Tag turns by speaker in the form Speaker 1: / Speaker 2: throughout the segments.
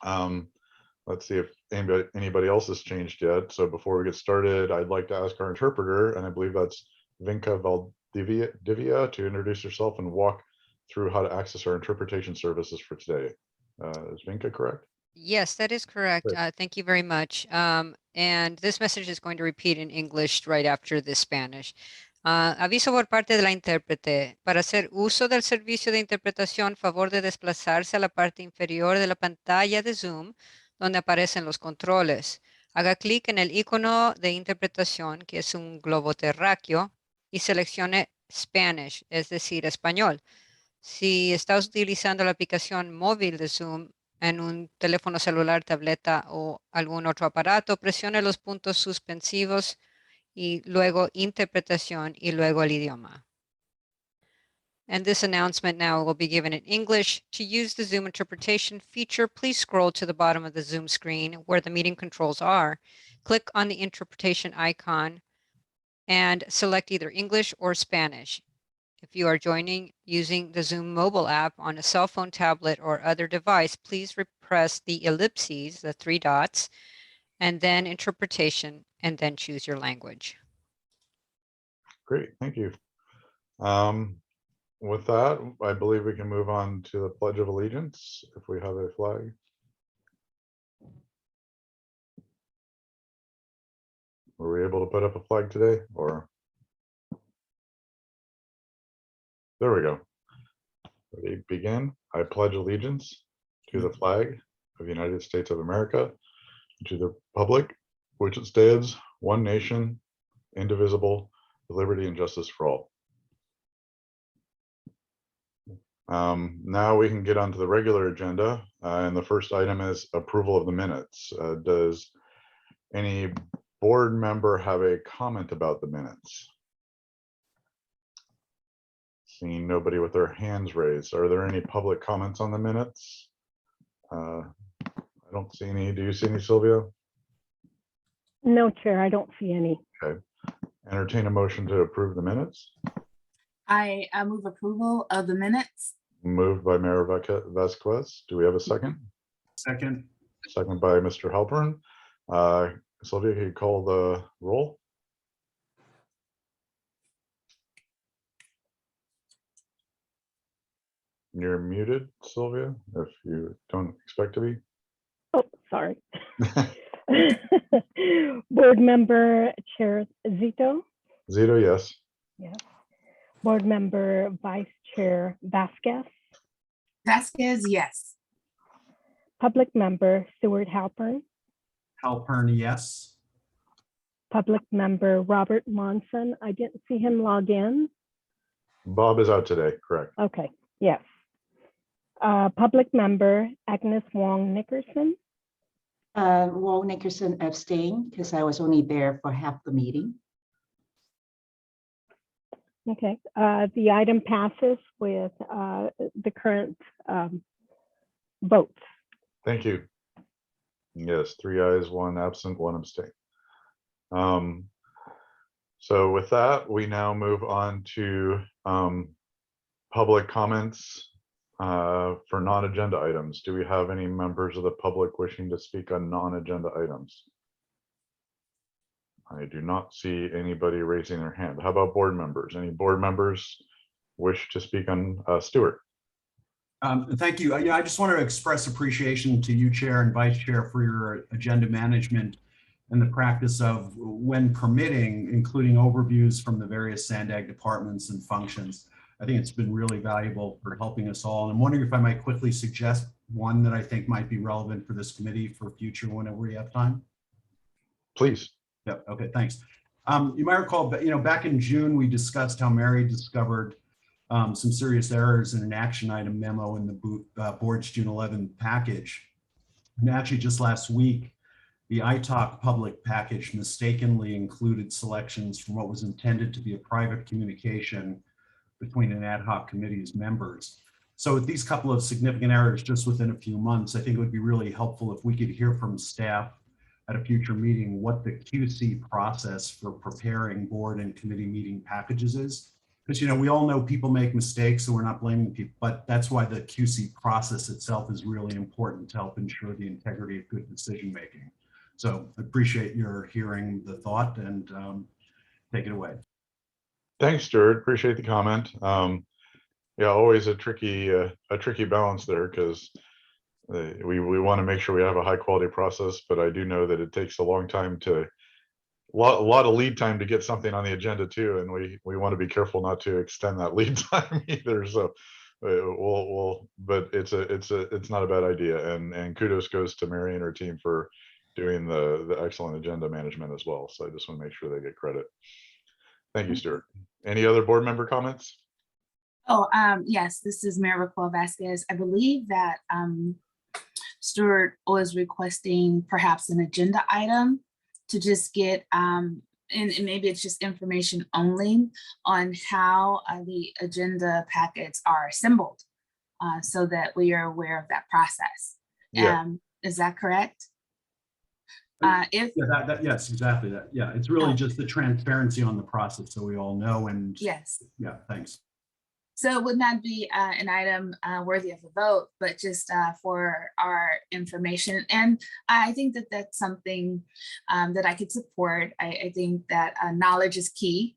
Speaker 1: Let's see if anybody else has changed yet. So before we get started, I'd like to ask our interpreter, and I believe that's Vinka Valdivia, to introduce herself and walk through how to access our interpretation services for today. Is Vinka correct?
Speaker 2: Yes, that is correct.
Speaker 1: Great.
Speaker 2: Thank you very much. And this message is going to repeat in English right after the Spanish. Aviso por parte de la intérprete. Para hacer uso del servicio de interpretación, favor de desplazarse a la parte inferior de la pantalla de Zoom, donde aparecen los controles. Haga clic en el icono de interpretación, que es un globo terráqueo, y seleccione Spanish, es decir, español. Si estás utilizando la aplicación móvil de Zoom en un teléfono celular, tableta o algún otro aparato, presione los puntos suspensivos y luego interpretación y luego el idioma. And this announcement now will be given in English. To use the Zoom interpretation feature, please scroll to the bottom of the Zoom screen where the meeting controls are. Click on the interpretation icon and select either English or Spanish. If you are joining using the Zoom mobile app on a cell phone, tablet, or other device, please press the ellipses, the 3 dots, and then interpretation, and then choose your language.
Speaker 1: Great, thank you. With that, I believe we can move on to the Pledge of Allegiance, if we have a flag. Were we able to put up a flag today, or? There we go. Ready, begin. I pledge allegiance to the flag of the United States of America, and to the republic which it stands, one nation, indivisible, with liberty and justice for all. Now we can get onto the regular agenda, and the first item is approval of the minutes. Does any board member have a comment about the minutes? Seeing nobody with their hands raised, are there any public comments on the minutes? I don't see any. Do you see any, Sylvia?
Speaker 3: No, Chair, I don't see any.
Speaker 1: Okay. Entertain a motion to approve the minutes.
Speaker 4: I move approval of the minutes.
Speaker 1: Moved by Mayor Vasquez. Do we have a second?
Speaker 5: Second.
Speaker 1: Second by Mr. Halpern. Sylvia, can you call the roll? You're muted, Sylvia, if you don't expect to be.
Speaker 3: Oh, sorry. Board Member Chair Zito.
Speaker 1: Zito, yes.
Speaker 3: Yes. Board Member Vice Chair Vasquez.
Speaker 4: Vasquez, yes.
Speaker 3: Public Member Stuart Halpern.
Speaker 5: Halpern, yes.
Speaker 3: Public Member Robert Monson. I didn't see him log in.
Speaker 1: Bob is out today, correct.
Speaker 3: Okay, yes. Public Member Agnes Wong Nickerson.
Speaker 6: Wong Nickerson abstained because I was only there for half the meeting.
Speaker 3: Okay, the item passes with the current votes.
Speaker 1: Thank you. Yes, 3 ayes, 1 absent, 1 abstain. So with that, we now move on to public comments for non-agenda items. Do we have any members of the public wishing to speak on non-agenda items? I do not see anybody raising their hand. How about board members? Any board members wish to speak on Stuart?
Speaker 5: Thank you. Yeah, I just want to express appreciation to you, Chair and Vice Chair, for your agenda management and the practice of, when permitting, including overviews from the various SANDAG departments and functions. I think it's been really valuable for helping us all. And I'm wondering if I might quickly suggest one that I think might be relevant for this committee for future whenever we have time.
Speaker 1: Please.
Speaker 5: Yep. Okay, thanks. You might recall, back in June, we discussed how Mary discovered some serious errors in an action item memo in the board's June 11th package. And actually just last week, the iTalk public package mistakenly included selections from what was intended to be a private communication between an ad hoc committee's members. So with these couple of significant errors just within a few months, I think it would be really helpful if we could hear from staff at a future meeting what the QC process for preparing board and committee meeting packages is, because, you know, we all know people make mistakes, so we're not blaming people, but that's why the QC process itself is really important to help ensure the integrity of good decision-making. So I appreciate your hearing the thought, and take it away.
Speaker 1: Thanks, Stuart. Appreciate the comment. Yeah, always a tricky balance there, because we want to make sure we have a high quality process, but I do know that it takes a long time a lot of lead time to get something on the agenda too, and we want to be careful not to extend that lead time either. So but it's not a bad idea, and kudos goes to Mary and her team for doing the excellent agenda management as well. So I just want to make sure they get credit. Thank you, Stuart. Any other board member comments?
Speaker 4: Oh, yes, this is Mayor Raquel Vasquez. I believe that Stuart was requesting perhaps an agenda item to just get, and maybe it's just information only on how the agenda packets are assembled, so that we are aware of that process.
Speaker 1: Yeah.
Speaker 4: Is that correct? If
Speaker 5: Yeah, yes, exactly that. Yeah, it's really
Speaker 4: Oh.
Speaker 5: just the transparency on the process, so we all know. And
Speaker 4: yes.
Speaker 5: yeah, thanks.
Speaker 4: So it would not be an item worthy of a vote, but just for our information. And I think that that's something that I could support. I think that knowledge is key.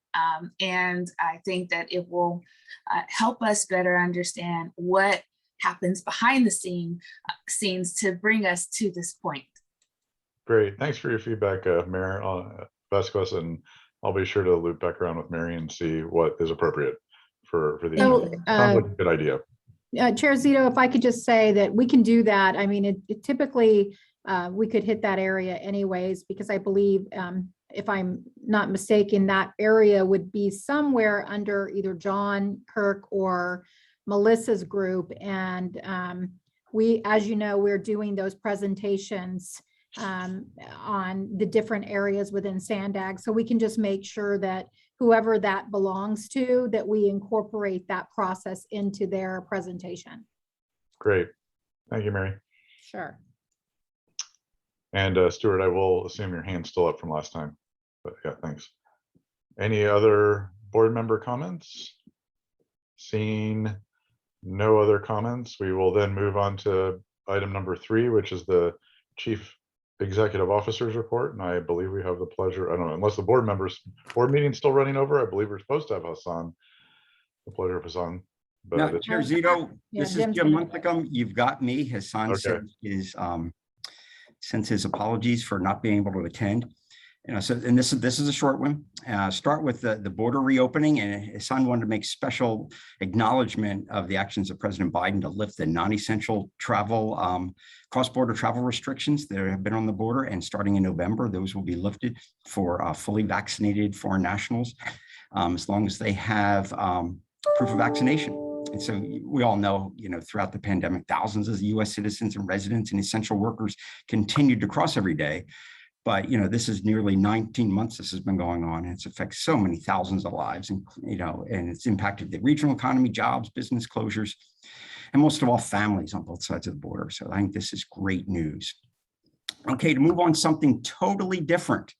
Speaker 4: And I think that it will help us better understand what happens behind the scenes to bring us to this point.
Speaker 1: Great. Thanks for your feedback, Mayor Vasquez, and I'll be sure to loop back around with Mary and see what is appropriate for the
Speaker 7: So,
Speaker 1: agenda. Sounds like a good idea.
Speaker 7: Chair Zito, if I could just say that we can do that. I mean, it typically, we could hit that area anyways, because I believe, if I'm not mistaken, that area would be somewhere under either John, Kirk, or Melissa's group. And we, as you know, we're doing those presentations on the different areas within Sandag. So we can just make sure that whoever that belongs to, that we incorporate that process into their presentation.
Speaker 1: Great. Thank you, Mary.
Speaker 7: Sure.
Speaker 1: And Stuart, I will assume your hand's still up from last time, but yeah, thanks. Any other board member comments? Seeing no other comments, we will then move on to item number 3, which is the Chief Executive Officer's report. And I believe we have the pleasure, I don't know, unless the board meeting's still running over, I believe we're supposed to have Hassan. The pleasure of Hassan. But
Speaker 8: No, Chair Zito,
Speaker 7: Yeah,
Speaker 8: this is
Speaker 7: Jim's
Speaker 8: Jim
Speaker 7: gonna-
Speaker 8: Munthicum. You've got me. Hassan sends his apologies for not being able to attend. You know, so, and this is a short one. Start with the border reopening, and Hassan wanted to make special acknowledgement of the actions of President Biden to lift the non-essential travel, cross-border travel restrictions that have been on the border, and starting in November, those will be lifted for fully vaccinated foreign nationals, as long as they have proof of vaccination. And so we all know, you know, throughout the pandemic, thousands of US citizens and residents and essential workers continued to cross every day. But, you know, this is nearly 19 months this has been going on, and it's affected so many thousands of lives, and, you know, and it's impacted the regional economy, jobs, business closures, and most of all, families on both sides of the border. So I think this is great news. Okay, to move on, something totally different.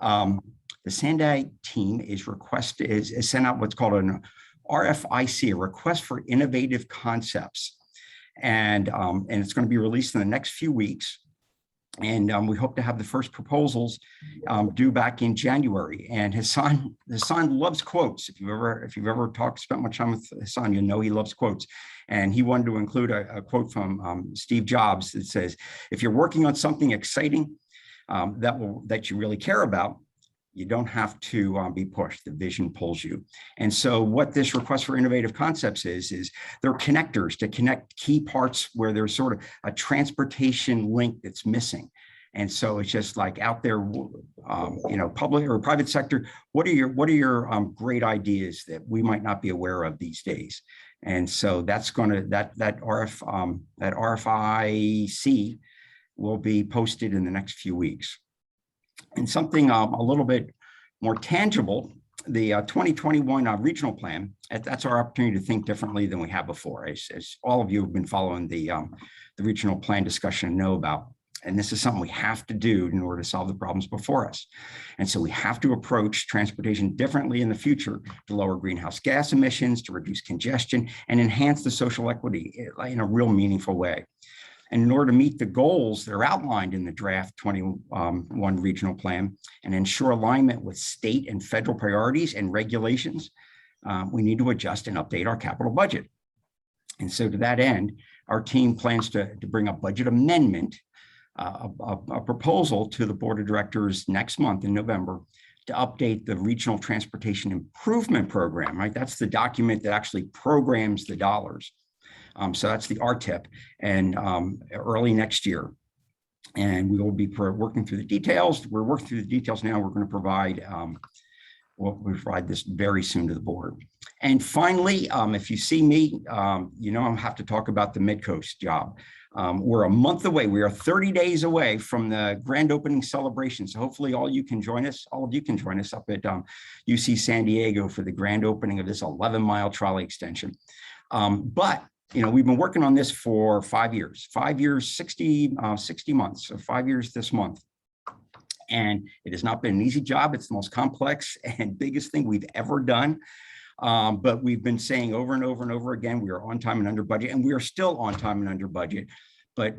Speaker 8: The Sandag team is sent out what's called an RFIC, a request for innovative concepts. And it's going to be released in the next few weeks. And we hope to have the first proposals due back in January. And Hassan loves quotes. If you've ever spent much time with Hassan, you know he loves quotes. And he wanted to include a quote from Steve Jobs that says, "If you're working on something exciting that you really care about, you don't have to be pushed. The vision pulls you." And so what this request for innovative concepts is they're connectors to connect key parts where there's sort of a transportation link that's missing. And so it's just like out there, you know, public or private sector, what are your great ideas that we might not be aware of these days? And so that's that RFIC will be posted in the next few weeks. And something a little bit more tangible, the 2021 regional plan, that's our opportunity to think differently than we have before. As all of you have been following the regional plan discussion and know about, And this is something we have to do in order to solve the problems before us. And so we have to approach transportation differently in the future to lower greenhouse gas emissions, to reduce congestion, and enhance the social equity in a real meaningful way. And in order to meet the goals that are outlined in the draft 21 regional plan and ensure alignment with state and federal priorities and regulations, we need to adjust and update our capital budget. And so to that end, our team plans to bring a budget amendment, a proposal to the board of directors next month in November to update the Regional Transportation Improvement Program, right? That's the document that actually programs the dollars. So that's the RTIP, and early next year. And we will be working through the details. We're working through the details now. We're going to provide, we'll provide this very soon to the board. And finally, if you see me, you know, I'll have to talk about the Midcoast job. We're a month away. We are 30 days away from the grand opening celebration. So hopefully all of you can join us up at UC San Diego for the grand opening of this 11-mile trolley extension. But you know, we've been working on this for 5 years, 60 months, so 5 years this month. And it has not been an easy job. It's the most complex and biggest thing we've ever done. But we've been saying over and over and over again, we are on time and under budget, and we are still on time and under budget. But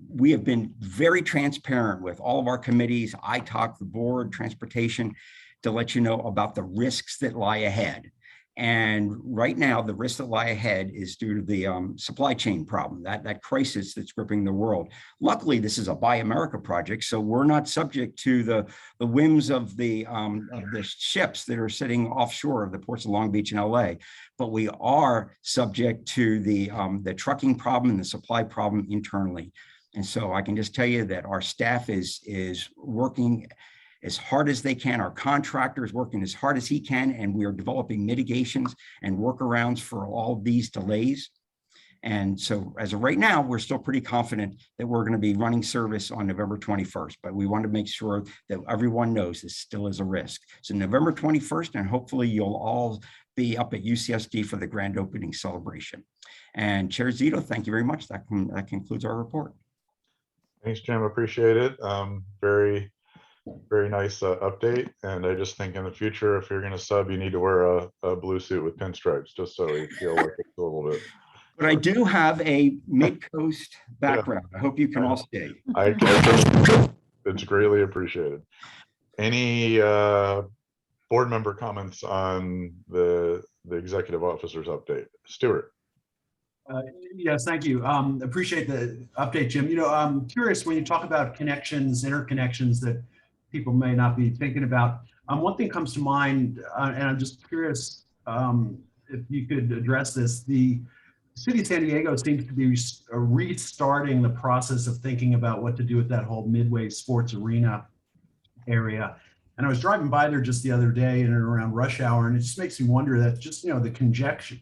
Speaker 8: we have been very transparent with all of our committees, ITOC, the board, transportation, to let you know about the risks that lie ahead. And right now, the risks that lie ahead is due to the supply chain problem, that crisis that's gripping the world. Luckily, this is a Buy America project, so we're not subject to the whims of the ships that are sitting offshore of the ports of Long Beach and LA. But we are subject to the trucking problem and the supply problem internally. And so I can just tell you that our staff is working as hard as they can. Our contractor is working as hard as he can, and we are developing mitigations and workarounds for all these delays. And so as of right now, we're still pretty confident that we're going to be running service on November 21st, but we want to make sure that everyone knows this still is a risk. So November 21st, and hopefully you'll all be up at UCSD for the grand opening celebration. And Chair Zito, thank you very much. That concludes our report.
Speaker 1: Thanks, Jim. Appreciate it. Very nice update. And I just think in the future, if you're going to sub, you need to wear a blue suit with pinstripes, just so you feel like it's a little bit.
Speaker 8: But I do have a Mid-Coast background. I hope you can all see.
Speaker 1: It's greatly appreciated. Any board member comments on the executive officer's update? Stuart.
Speaker 5: Yes, thank you. Appreciate the update, Jim. You know, I'm curious when you talk about connections, interconnections that people may not be thinking about. One thing comes to mind, and I'm just curious if you could address this. The city of San Diego seems to be restarting the process of thinking about what to do with that whole Midway Sports Arena area. And I was driving by there just the other day in and around rush hour, and it just makes me wonder that just, you know, the congestion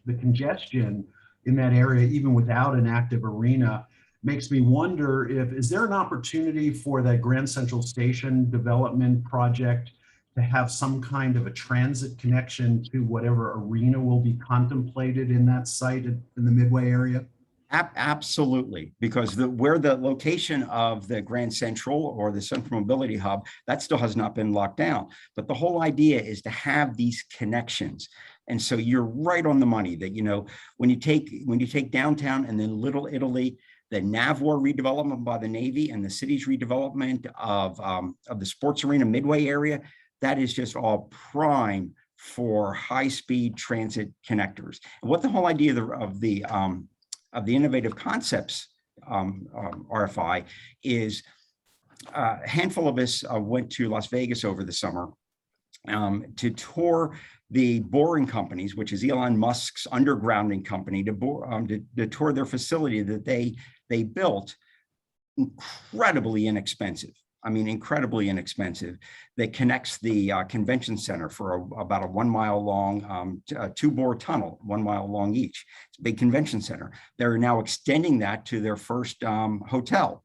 Speaker 5: in that area, even without an active arena, makes me wonder is there an opportunity for that Grand Central Station development project to have some kind of a transit connection to whatever arena will be contemplated in that site in the Midway area?
Speaker 8: Absolutely, because where the location of the Grand Central or the Central Mobility Hub, that still has not been locked down. But the whole idea is to have these connections. And so you're right on the money that, you know, when you take downtown and then Little Italy, the Navwar redevelopment by the Navy and the city's redevelopment of the sports arena Midway area, that is just all prime for high-speed transit connectors. And what the whole idea of the innovative concepts RFI is, a handful of us went to Las Vegas over the summer to tour the boring companies, which is Elon Musk's undergrounding company, to tour their facility that they built. Incredibly inexpensive. I mean, incredibly inexpensive. That connects the convention center for about a 1 mile long, two-bore tunnel, 1 mile long each. It's a big convention center. They're now extending that to their first hotel.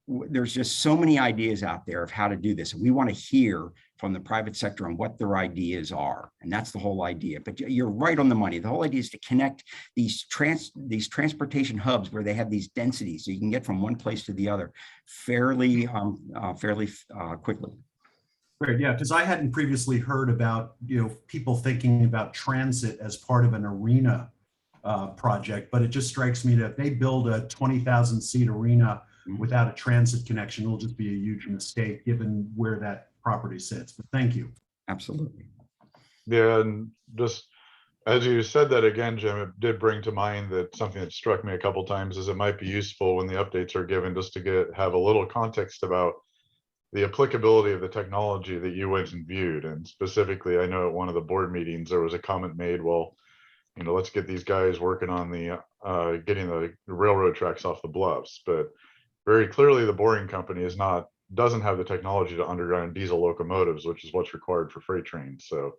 Speaker 8: there's just so many ideas out there of how to do this. And we want to hear from the private sector on what their ideas are. And that's the whole idea. But you're right on the money. The whole idea is to connect these transportation hubs where they have these densities, so you can get from one place to the other fairly quickly.
Speaker 5: Great, yeah, because I hadn't previously heard about, people thinking about transit as part of an arena project, but it just strikes me that if they build a 20,000 seat arena without a transit connection, it'll just be a huge mistake given where that property sits. But thank you.
Speaker 8: Absolutely.
Speaker 1: Yeah, and just as you said that again, Jim, it did bring to mind that something that struck me a couple times is it might be useful when the updates are given just to have a little context about the applicability of the technology that you went and viewed. And specifically, I know at one of the board meetings, there was a comment made, well, let's get these guys working on the getting the railroad tracks off the bluffs. But very clearly, the boring company doesn't have the technology to underground diesel locomotives, which is what's required for freight trains. So,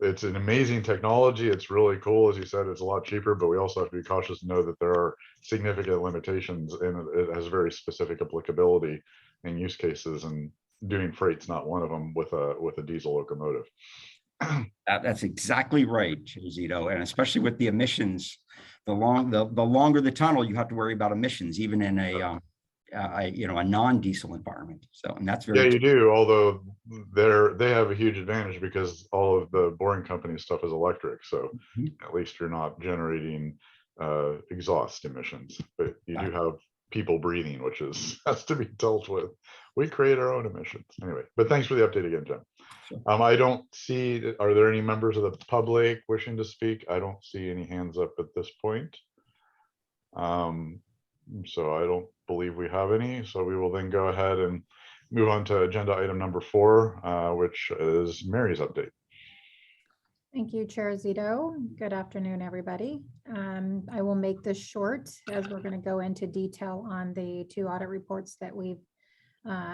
Speaker 1: it's an amazing technology. It's really cool. As you said, it's a lot cheaper, but we also have to be cautious to know that there are significant limitations and it has very specific applicability and use cases, and doing freight's not one of them with a diesel locomotive.
Speaker 8: That's exactly right, Zito, and especially with the emissions, the longer the tunnel, you have to worry about emissions, even in a non-diesel environment. So, and that's very
Speaker 1: you do. Although they have a huge advantage because all of the boring company stuff is electric, so at least you're not generating exhaust emissions. But you do have people breathing, which has to be dealt with. We create our own emissions anyway. But thanks for the update again, Jim.
Speaker 8: Sure.
Speaker 1: I don't see. Are there any members of the public wishing to speak? I don't see any hands up at this point. So I don't believe we have any. So we will then go ahead and move on to agenda item number 4, which is Mary's update.
Speaker 7: Thank you, Chair Zito. Good afternoon, everybody. I will make this short as we're going to go into detail on the 2 audit reports that we've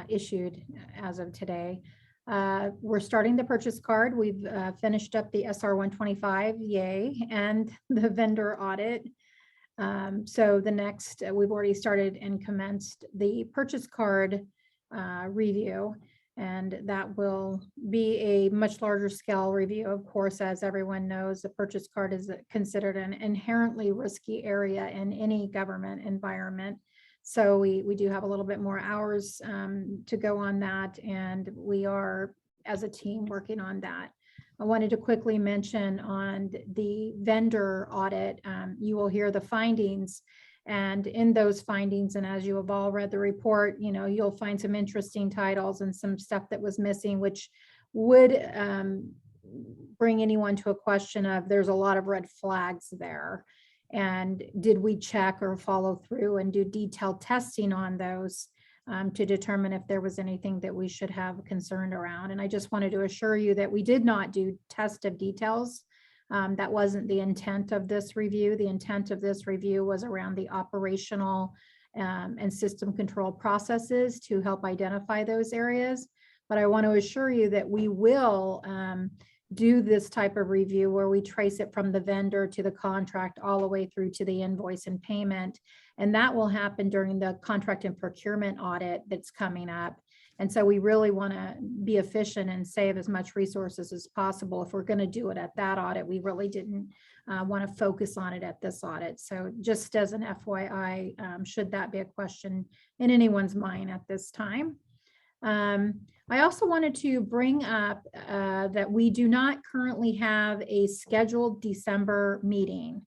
Speaker 7: issued as of today. We're starting the purchase card. We've finished up the SR 125, yay, and the vendor audit. So the next, we've already started and commenced the purchase card review, and that will be a much larger scale review. Of course, as everyone knows, the purchase card is considered an inherently risky area in any government environment. So we do have a little bit more hours to go on that, and we are, as a team, working on that. I wanted to quickly mention on the vendor audit, you will hear the findings, and in those findings, and as you have all read the report, you'll find some interesting titles and some stuff that was missing, which would bring anyone to a question of there's a lot of red flags there. And did we check or follow through and do detailed testing on those to determine if there was anything that we should have concerned around? And I just wanted to assure you that we did not do test of details. That wasn't the intent of this review. The intent of this review was around the operational and system control processes to help identify those areas. But I want to assure you that we will do this type of review where we trace it from the vendor to the contract all the way through to the invoice and payment. And that will happen during the contract and procurement audit that's coming up. And so we really want to be efficient and save as much resources as possible. If we're going to do it at that audit, we really didn't want to focus on it at this audit. So just as an FYI, should that be a question in anyone's mind at this time. I also wanted to bring up that we do not currently have a scheduled December meeting.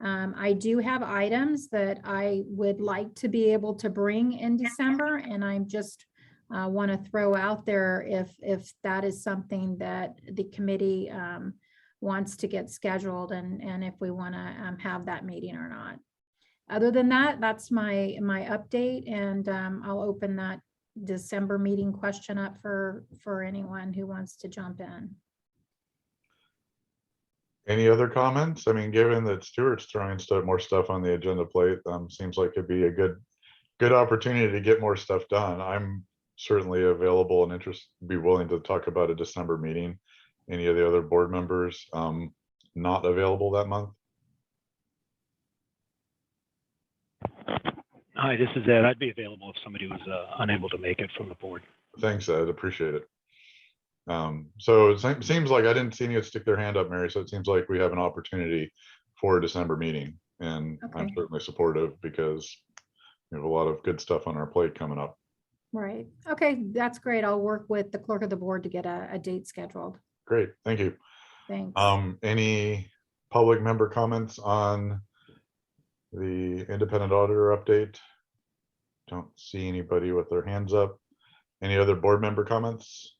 Speaker 7: I do have items that I would like to be able to bring in December, and I just want to throw out there if that is something that the committee wants to get scheduled, and if we want to have that meeting or not. Other than that, that's my update, and I'll open that December meeting question up for anyone who wants to jump in.
Speaker 1: Any other comments? I mean, given that Stuart's throwing more stuff on the agenda plate, seems like it'd be a good opportunity to get more stuff done. I'm certainly available and be willing to talk about a December meeting. Any of the other board members not available that month?
Speaker 9: Hi, this is Ed. I'd be available if somebody was unable to make it from the board.
Speaker 1: Thanks, Ed. Appreciate it. So it seems like I didn't see anyone stick their hand up, Mary. So it seems like we have an opportunity for a December meeting, and I'm
Speaker 7: Okay.
Speaker 1: certainly supportive because we have a lot of good stuff on our plate coming up.
Speaker 7: Right. Okay, that's great. I'll work with the clerk of the board to get a date scheduled.
Speaker 1: Great, thank you.
Speaker 7: Thanks.
Speaker 1: Any public member comments on the independent auditor update? Don't see anybody with their hands up. Any other board member comments?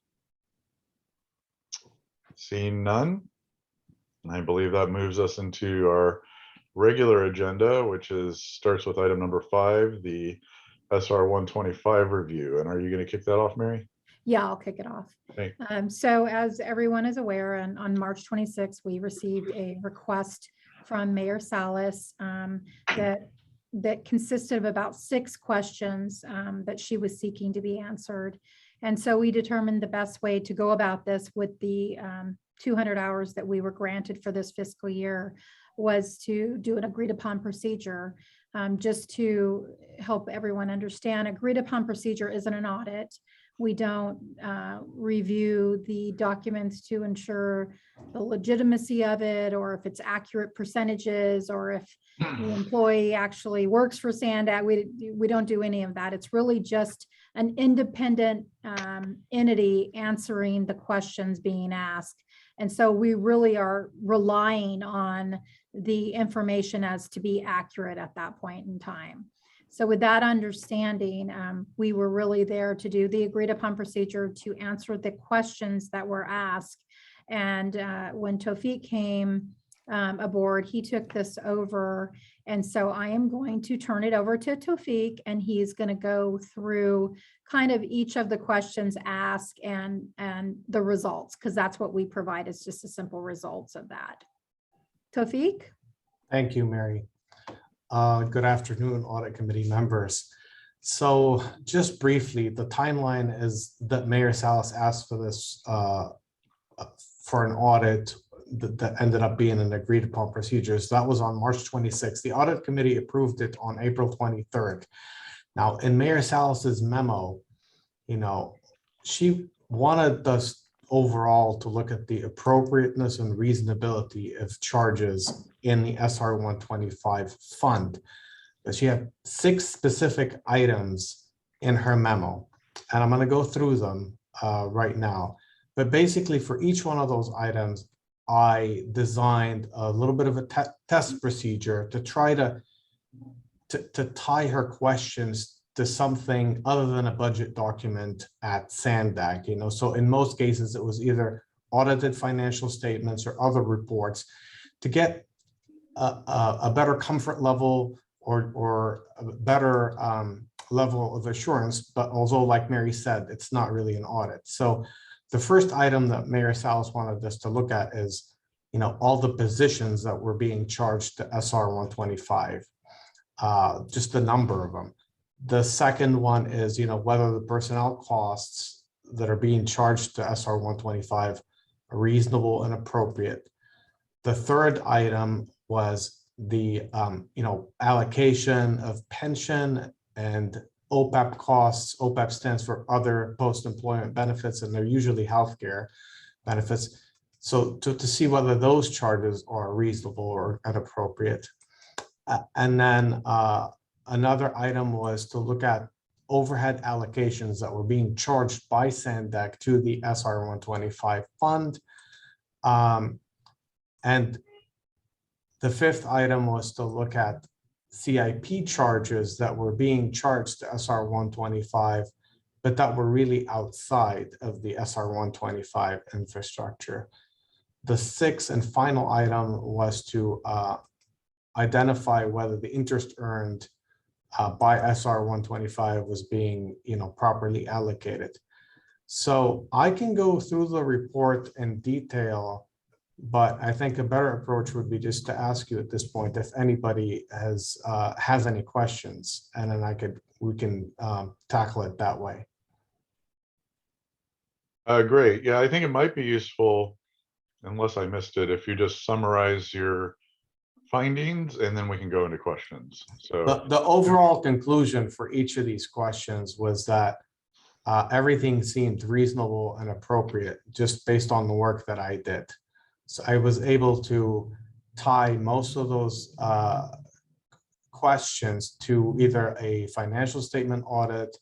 Speaker 1: Seeing none, I believe that moves us into our regular agenda, which starts with item number 5, the SR 125 review. And are you going to kick that off, Mary?
Speaker 7: Yeah, I'll kick it off.
Speaker 1: Okay.
Speaker 7: So as everyone is aware, on March 26th, we received a request from Mayor Salas that consisted of about 6 questions that she was seeking to be answered. And so we determined the best way to go about this with the 200 hours that we were granted for this fiscal year was to do an agreed upon procedure. Just to help everyone understand, agreed upon procedure isn't an audit. We don't review the documents to ensure the legitimacy of it, or if it's accurate percentages, or if the employee actually works for Sandak. We don't do any of that. It's really just an independent entity answering the questions being asked. And so we really are relying on the information as to be accurate at that point in time. So with that understanding, we were really there to do the agreed upon procedure to answer the questions that were asked. And when Tawfiq came aboard, he took this over. And so I am going to turn it over to Tawfiq, and he's going to go through kind of each of the questions asked and the results, because that's what we provide is just the simple results of that. Tawfiq?
Speaker 10: Thank you, Mary. Good afternoon, audit committee members. So just briefly, the timeline is that Mayor Salas asked for this for an audit that ended up being an agreed upon procedure. So that was on March 26th. The audit committee approved it on April 23rd. Now, in Mayor Salas's memo, she wanted us overall to look at the appropriateness and reasonability of charges in the SR 125 fund. But she had 6 specific items in her memo, and I'm going to go through them right now. But basically, for each one of those items, I designed a little bit of a test procedure to try to tie her questions to something other than a budget document at Sandak. So in most cases, it was either audited financial statements or other reports to get a better comfort level or a better level of assurance. But although, like Mary said, it's not really an audit. So the first item that Mayor Salas wanted us to look at is, all the positions that were being charged to SR 125, just the number of them. The second one is, whether the personnel costs that are being charged to SR 125 are reasonable and appropriate. The third item was the, allocation of pension and OPEB costs. OPEB stands for other post-employment benefits, and they're usually healthcare benefits. So to see whether those charges are reasonable or inappropriate. And then another item was to look at overhead allocations that were being charged by Sandak to the SR 125 fund. And the fifth item was to look at CIP charges that were being charged to SR 125, but that were really outside of the SR 125 infrastructure. The sixth and final item was to identify whether the interest earned by SR 125 was being, properly allocated. So I can go through the report in detail, but I think a better approach would be just to ask you at this point if anybody has any questions, and then we can tackle it that way.
Speaker 1: Great. Yeah, I think it might be useful, unless I missed it, if you just summarize your findings, and then we can go into questions. So
Speaker 10: The overall conclusion for each of these questions was that everything seemed reasonable and appropriate just based on the work that I did. So I was able to tie most of those questions to either a financial statement audit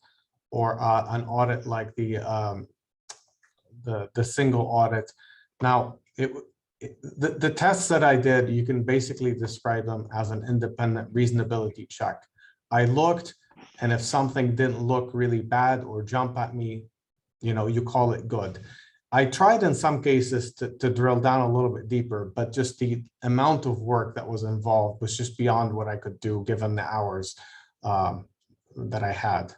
Speaker 10: or an audit like the single audit. Now, the tests that I did, you can basically describe them as an independent reasonability check. I looked, and if something didn't look really bad or jump at me, you call it good. I tried in some cases to drill down a little bit deeper, but just the amount of work that was involved was just beyond what I could do given the hours that I had.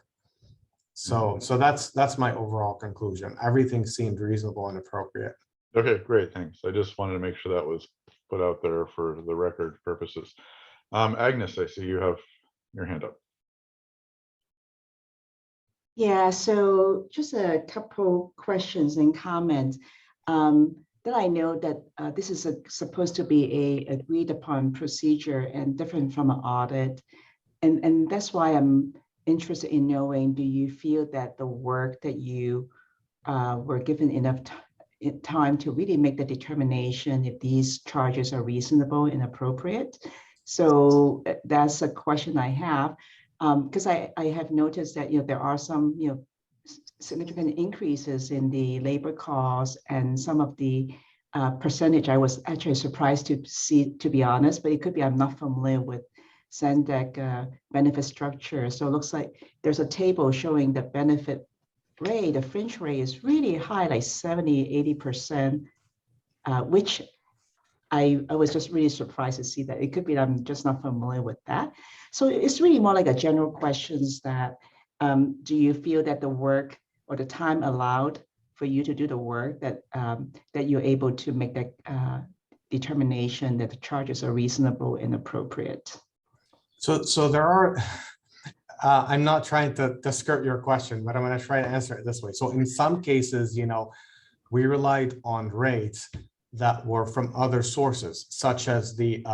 Speaker 10: So that's my overall conclusion. Everything seemed reasonable and appropriate.
Speaker 1: okay, great, thanks. I just wanted to make sure that was put out there for the record purposes. Agnes, I see you have your hand up.
Speaker 6: Yeah, so just a couple questions and comments. That I know that this is supposed to be a agreed upon procedure and different from an audit. And that's why I'm interested in knowing, do you feel that the work that you were given enough time to really make the determination if these charges are reasonable and appropriate? So that's a question I have. Because I have noticed that there are some significant increases in the labor costs and some of the percentage I was actually surprised to see, to be honest, but it could be I'm not familiar with SANDAC benefit structure. So it looks like there's a table showing the benefit rate, the fringe rate is really high, like 70–80%, which I was just really surprised to see that. It could be that I'm just not familiar with that. So it's really more like a general questions that, do you feel that the work or the time allowed for you to do the work that that you're able to make that determination that the charges are reasonable and appropriate?
Speaker 10: So there are, I'm not trying to skirt your question, but I'm going to try to answer it this way. So in some cases, we relied on rates that were from other sources, such as the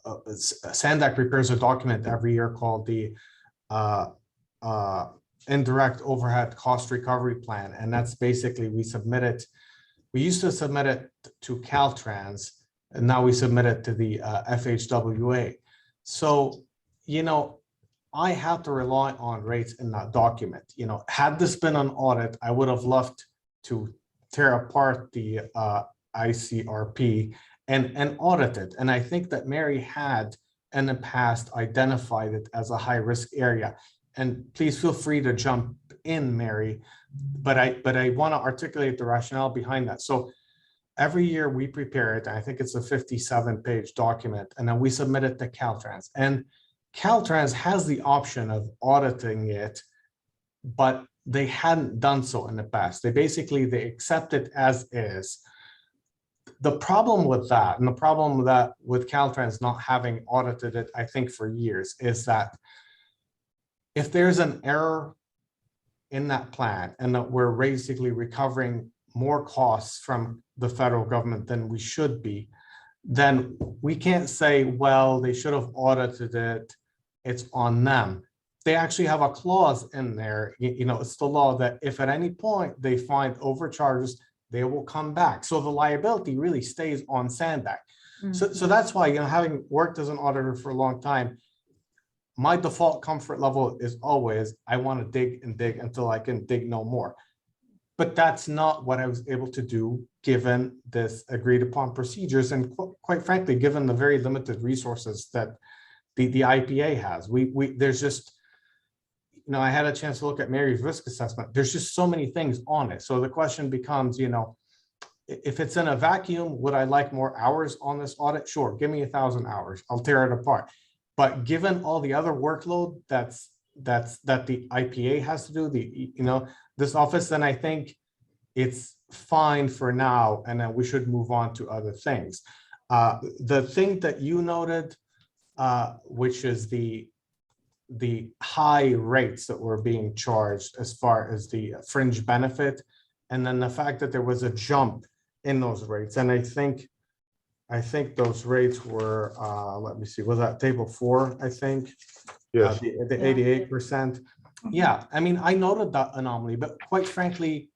Speaker 10: SANDAC prepares a document every year called the Indirect Overhead Cost Recovery Plan. And that's basically, we used to submit it to Caltrans, and now we submit it to the FHWA. So, I have to rely on rates in that document. Had this been an audit, I would have loved to tear apart the ICRP and audit it. And I think that Mary had in the past identified it as a high risk area. And please feel free to jump in, Mary, but I want to articulate the rationale behind that. So every year we prepare it. I think it's a 57-page document, and then we submit it to Caltrans. And Caltrans has the option of auditing it, but they hadn't done so in the past. They accept it as is. The problem with that, and the problem with Caltrans not having audited it, I think for years, is that if there's an error in that plan and that we're basically recovering more costs from the federal government than we should be, then we can't say, well, they should have audited it, it's on them. They actually have a clause in there, it's the law that if at any point they find overcharges, they will come back. So the liability really stays on SANDAC. So that's why, having worked as an auditor for a long time, my default comfort level is always, I want to dig and dig until I can dig no more. But that's not what I was able to do given this agreed upon procedures. And quite frankly, given the very limited resources that the IPA has, there's just, I had a chance to look at Mary's risk assessment. There's just so many things on it. So the question becomes, if it's in a vacuum, would I like more hours on this audit? Sure, give me 1,000 hours. I'll tear it apart. But given all the other workload that the IPA has to do, this office, then I think it's fine for now, and then we should move on to other things. The thing that you noted, which is the high rates that were being charged as far as the fringe benefit, and then the fact that there was a jump in those rates. And I think I think those rates were, let me see, was that table 4, I think?
Speaker 1: Yes,
Speaker 10: The 88%. Yeah, I mean, I noted that anomaly, but quite frankly,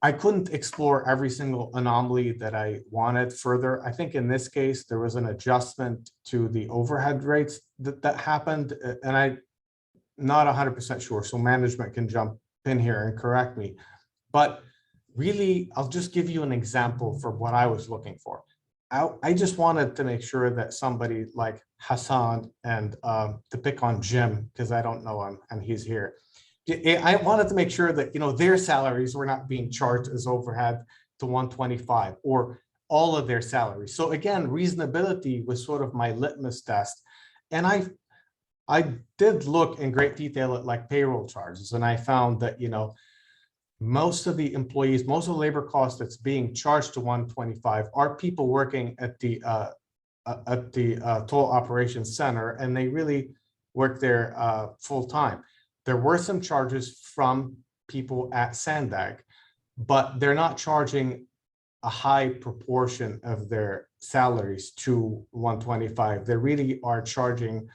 Speaker 10: I couldn't explore every single anomaly that I wanted further. I think in this case, there was an adjustment to the overhead rates that happened, and I'm not 100% sure, so management can jump in here and correct me. But really, I'll just give you an example for what I was looking for. I just wanted to make sure that somebody like Hassan and to pick on Jim, because I don't know him and he's here. I wanted to make sure that, you know, their salaries were not being charged as overhead to 125 or all of their salaries. So again, reasonability was sort of my litmus test. And I did look in great detail at like payroll charges, and I found that, you know, most of the employees, most of the labor cost that's being charged to 125 are people working at the toll operations center, and they really work there full time. There were some charges from people at Sandag, but they're not charging a high proportion of their salaries to 125. They really are charging,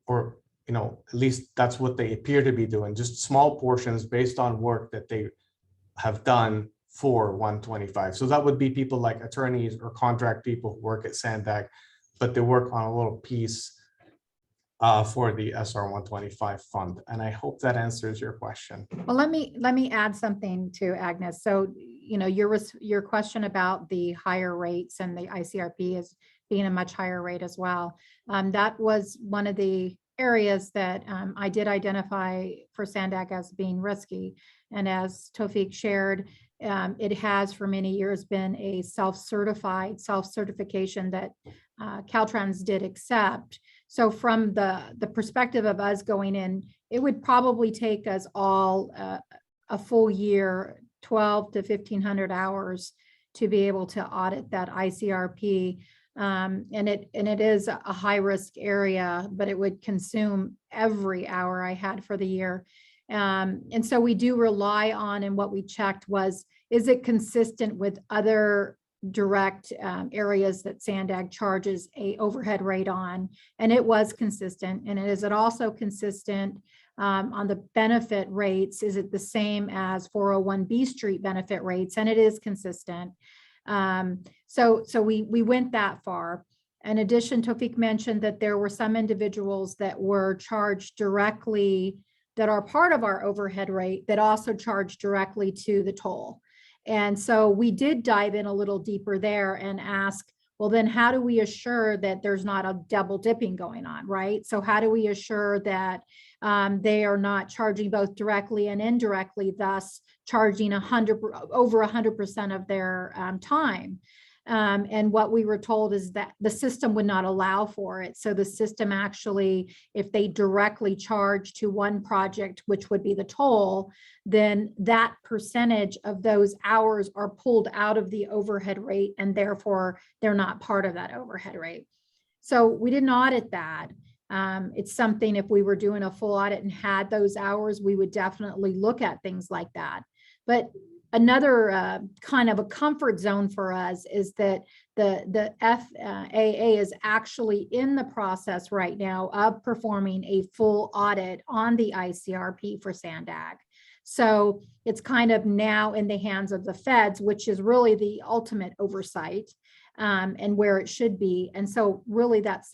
Speaker 10: or, you know, at least that's what they appear to be doing, just small portions based on work that they have done for 125. So that would be people like attorneys or contract people who work at Sandag, but they work on a little piece for the SR 125 fund. And I hope that answers your question.
Speaker 7: Well, let me add something to Agnes. So, you know, your question about the higher rates and the ICRP is being a much higher rate as well. That was one of the areas that I did identify for Sandag as being risky. And as Tawfiq shared, it has for many years been a self-certification that Caltrans did accept. So from the perspective of us going in, it would probably take us all a full year, 12 to 1,500 hours to be able to audit that ICRP. And it is a high risk area, but it would consume every hour I had for the year. And so we do rely on, and what we checked was, is it consistent with other direct areas that Sandag charges a overhead rate on? And it was consistent. And is it also consistent on the benefit rates? Is it the same as 401B Street benefit rates? And it is consistent. So we went that far. In addition, Tawfiq mentioned that there were some individuals that were charged directly, that are part of our overhead rate, that also charged directly to the toll. And so we did dive in a little deeper there and ask, well, then how do we assure that there's not a double dipping going on, right? So how do we assure that they are not charging both directly and indirectly, thus charging over 100% of their time? And what we were told is that the system would not allow for it. So the system actually, if they directly charge to one project, which would be the toll, then that percentage of those hours are pulled out of the overhead rate, and therefore they're not part of that overhead rate. So we didn't audit that. It's something, if we were doing a full audit and had those hours, we would definitely look at things like that. But another kind of a comfort zone for us is that the FAA is actually in the process right now of performing a full audit on the ICRP for Sandag. So it's kind of now in the hands of the feds, which is really the ultimate oversight and where it should be. And so really that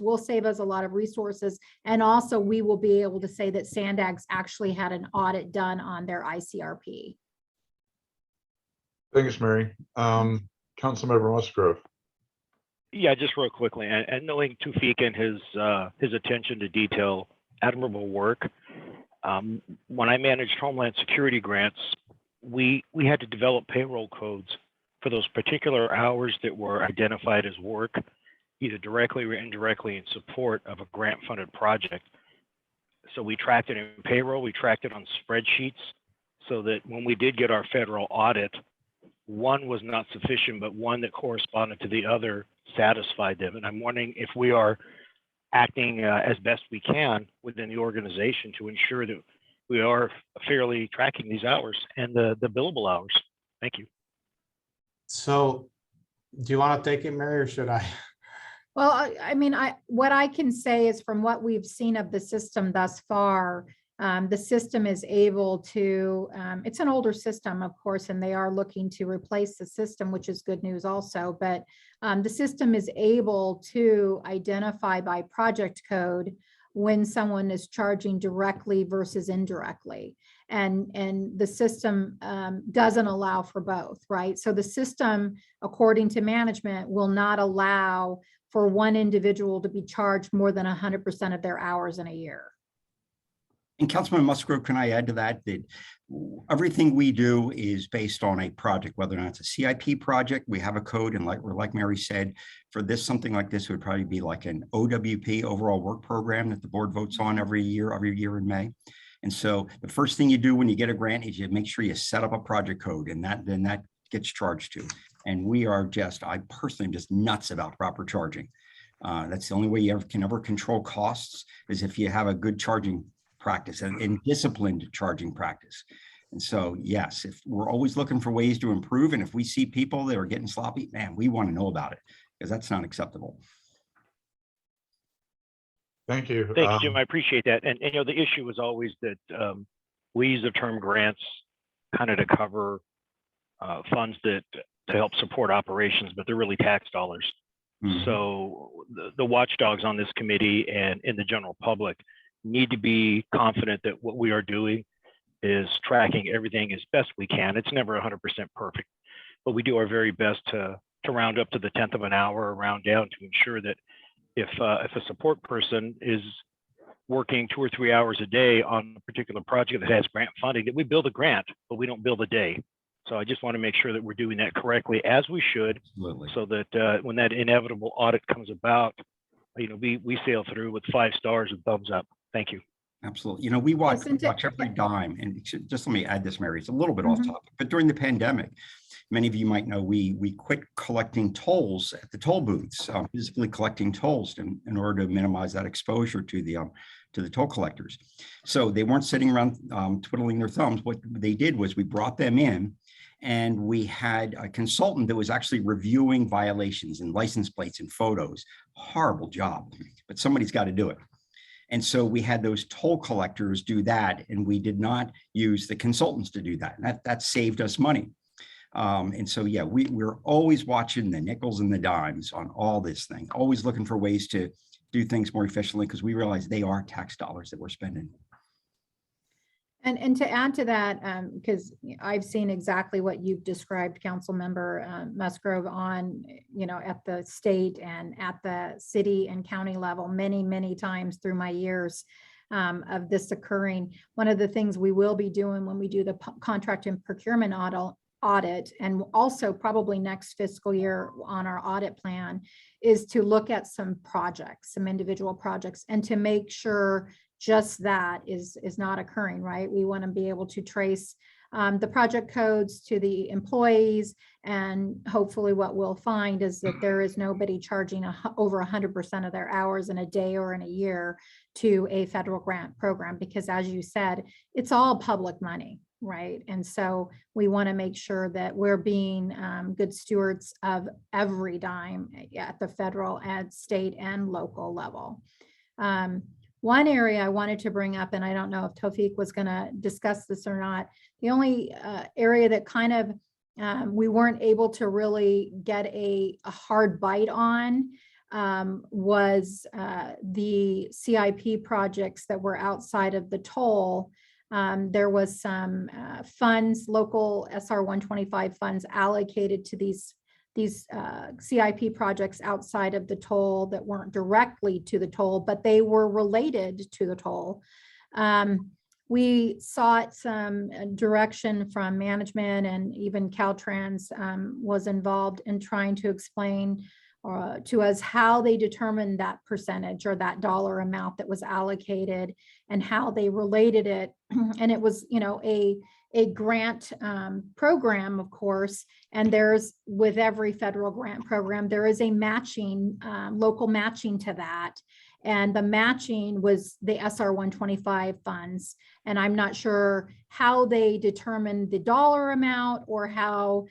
Speaker 7: will save us a lot of resources. And also we will be able to say that Sandag's actually had an audit done on their ICRP.
Speaker 1: thanks, Mary. Councilmember Musgrove.
Speaker 9: Yeah, just real quickly, and knowing Tawfiq and his attention to detail, admirable work. When I managed Homeland Security grants, we had to develop payroll codes for those particular hours that were identified as work, either directly or indirectly in support of a grant-funded project. So we tracked it in payroll, we tracked it on spreadsheets, so that when we did get our federal audit, one was not sufficient, but one that corresponded to the other satisfied them. And I'm wondering if we are acting as best we can within the organization to ensure that we are fairly tracking these hours and the billable hours. Thank you.
Speaker 10: So Do you want to take it, Mary, or should I?
Speaker 7: Well, I mean, what I can say is from what we've seen of the system thus far, the system is able to, it's an older system, of course, and they are looking to replace the system, which is good news also, but the system is able to identify by project code when someone is charging directly versus indirectly. And the system doesn't allow for both, right? So the system, according to management, will not allow for one individual to be charged more than 100% of their hours in a year.
Speaker 8: And Councilman Musgrove, can I add to that, that everything we do is based on a project, whether or not it's a CIP project, we have a code, and like Mary said, for this, something like this would probably be like an OWP, overall work program, that the board votes on every year in May. And so the first thing you do when you get a grant is you make sure you set up a project code, and then that gets charged to. And we are I personally am just nuts about proper charging. That's the only way you can ever control costs, is if you have a good charging practice and disciplined charging practice. And so, yes, if we're always looking for ways to improve, and if we see people that are getting sloppy, man, we want to know about it, because that's not acceptable.
Speaker 1: Thank you.
Speaker 9: Thanks, Jim. I appreciate that. And you know, the issue is always that we use the term grants kind of to cover funds that to help support operations, but they're really tax dollars.
Speaker 8: Mhm.
Speaker 9: So the watchdogs on this committee and in the general public need to be confident that what we are doing is tracking everything as best we can. It's never 100% perfect, but we do our very best to round up to the 10th of an hour, or round down, to ensure that if a support person is working 2 or 3 hours a day on a particular project that has grant funding, that we bill the grant, but we don't bill the day. So I just want to make sure that we're doing that correctly, as we should,
Speaker 8: Absolutely.
Speaker 9: so that when that inevitable audit comes about, you know, we sail through with 5 stars and thumbs up. Thank you.
Speaker 8: Absolutely. You know, we watch
Speaker 7: Listen to-
Speaker 8: every dime, and just let me add this, Mary, it's a little bit off
Speaker 7: Mhm.
Speaker 8: topic, but during the pandemic, many of you might know, we quit collecting tolls at the toll booths, physically collecting tolls in order to minimize that exposure to the toll collectors. So they weren't sitting around twiddling their thumbs. What they did was we brought them in, and we had a consultant that was actually reviewing violations and license plates and photos. Horrible job, but somebody's got to do it. And so we had those toll collectors do that, and we did not use the consultants to do that. And that saved us money. And so, yeah, we're always watching the nickels and the dimes on all this thing, always looking for ways to do things more efficiently, because we realize they are tax dollars that we're spending.
Speaker 7: And to add to that, because I've seen exactly what you've described, Council Member Musgrove, on, you know, at the state and at the city and county level many, many times through my years of this occurring. One of the things we will be doing when we do the contract and procurement audit, and also probably next fiscal year on our audit plan, is to look at some projects, some individual projects, and to make sure just that is not occurring, right? We want to be able to trace the project codes to the employees, and hopefully what we'll find is that there is nobody charging over 100% of their hours in a day or in a year to a federal grant program, because as you said, it's all public money, right? And so we want to make sure that we're being good stewards of every dime at the federal and state and local level. One area I wanted to bring up, and I don't know if Tawfiq was going to discuss this or not, the only area that kind of we weren't able to really get a hard bite on was the CIP projects that were outside of the toll. There was some funds, local SR 125 funds allocated to these CIP projects outside of the toll that weren't directly to the toll, but they were related to the toll. We sought some direction from management, and even Caltrans was involved in trying to explain to us how they determined that percentage or that dollar amount that was allocated and how they related it. And it was, you know, a grant program, of course, and there's, with every federal grant program, there is a matching, local matching to that. And the matching was the SR 125 funds. And I'm not sure how they determined the dollar amount or how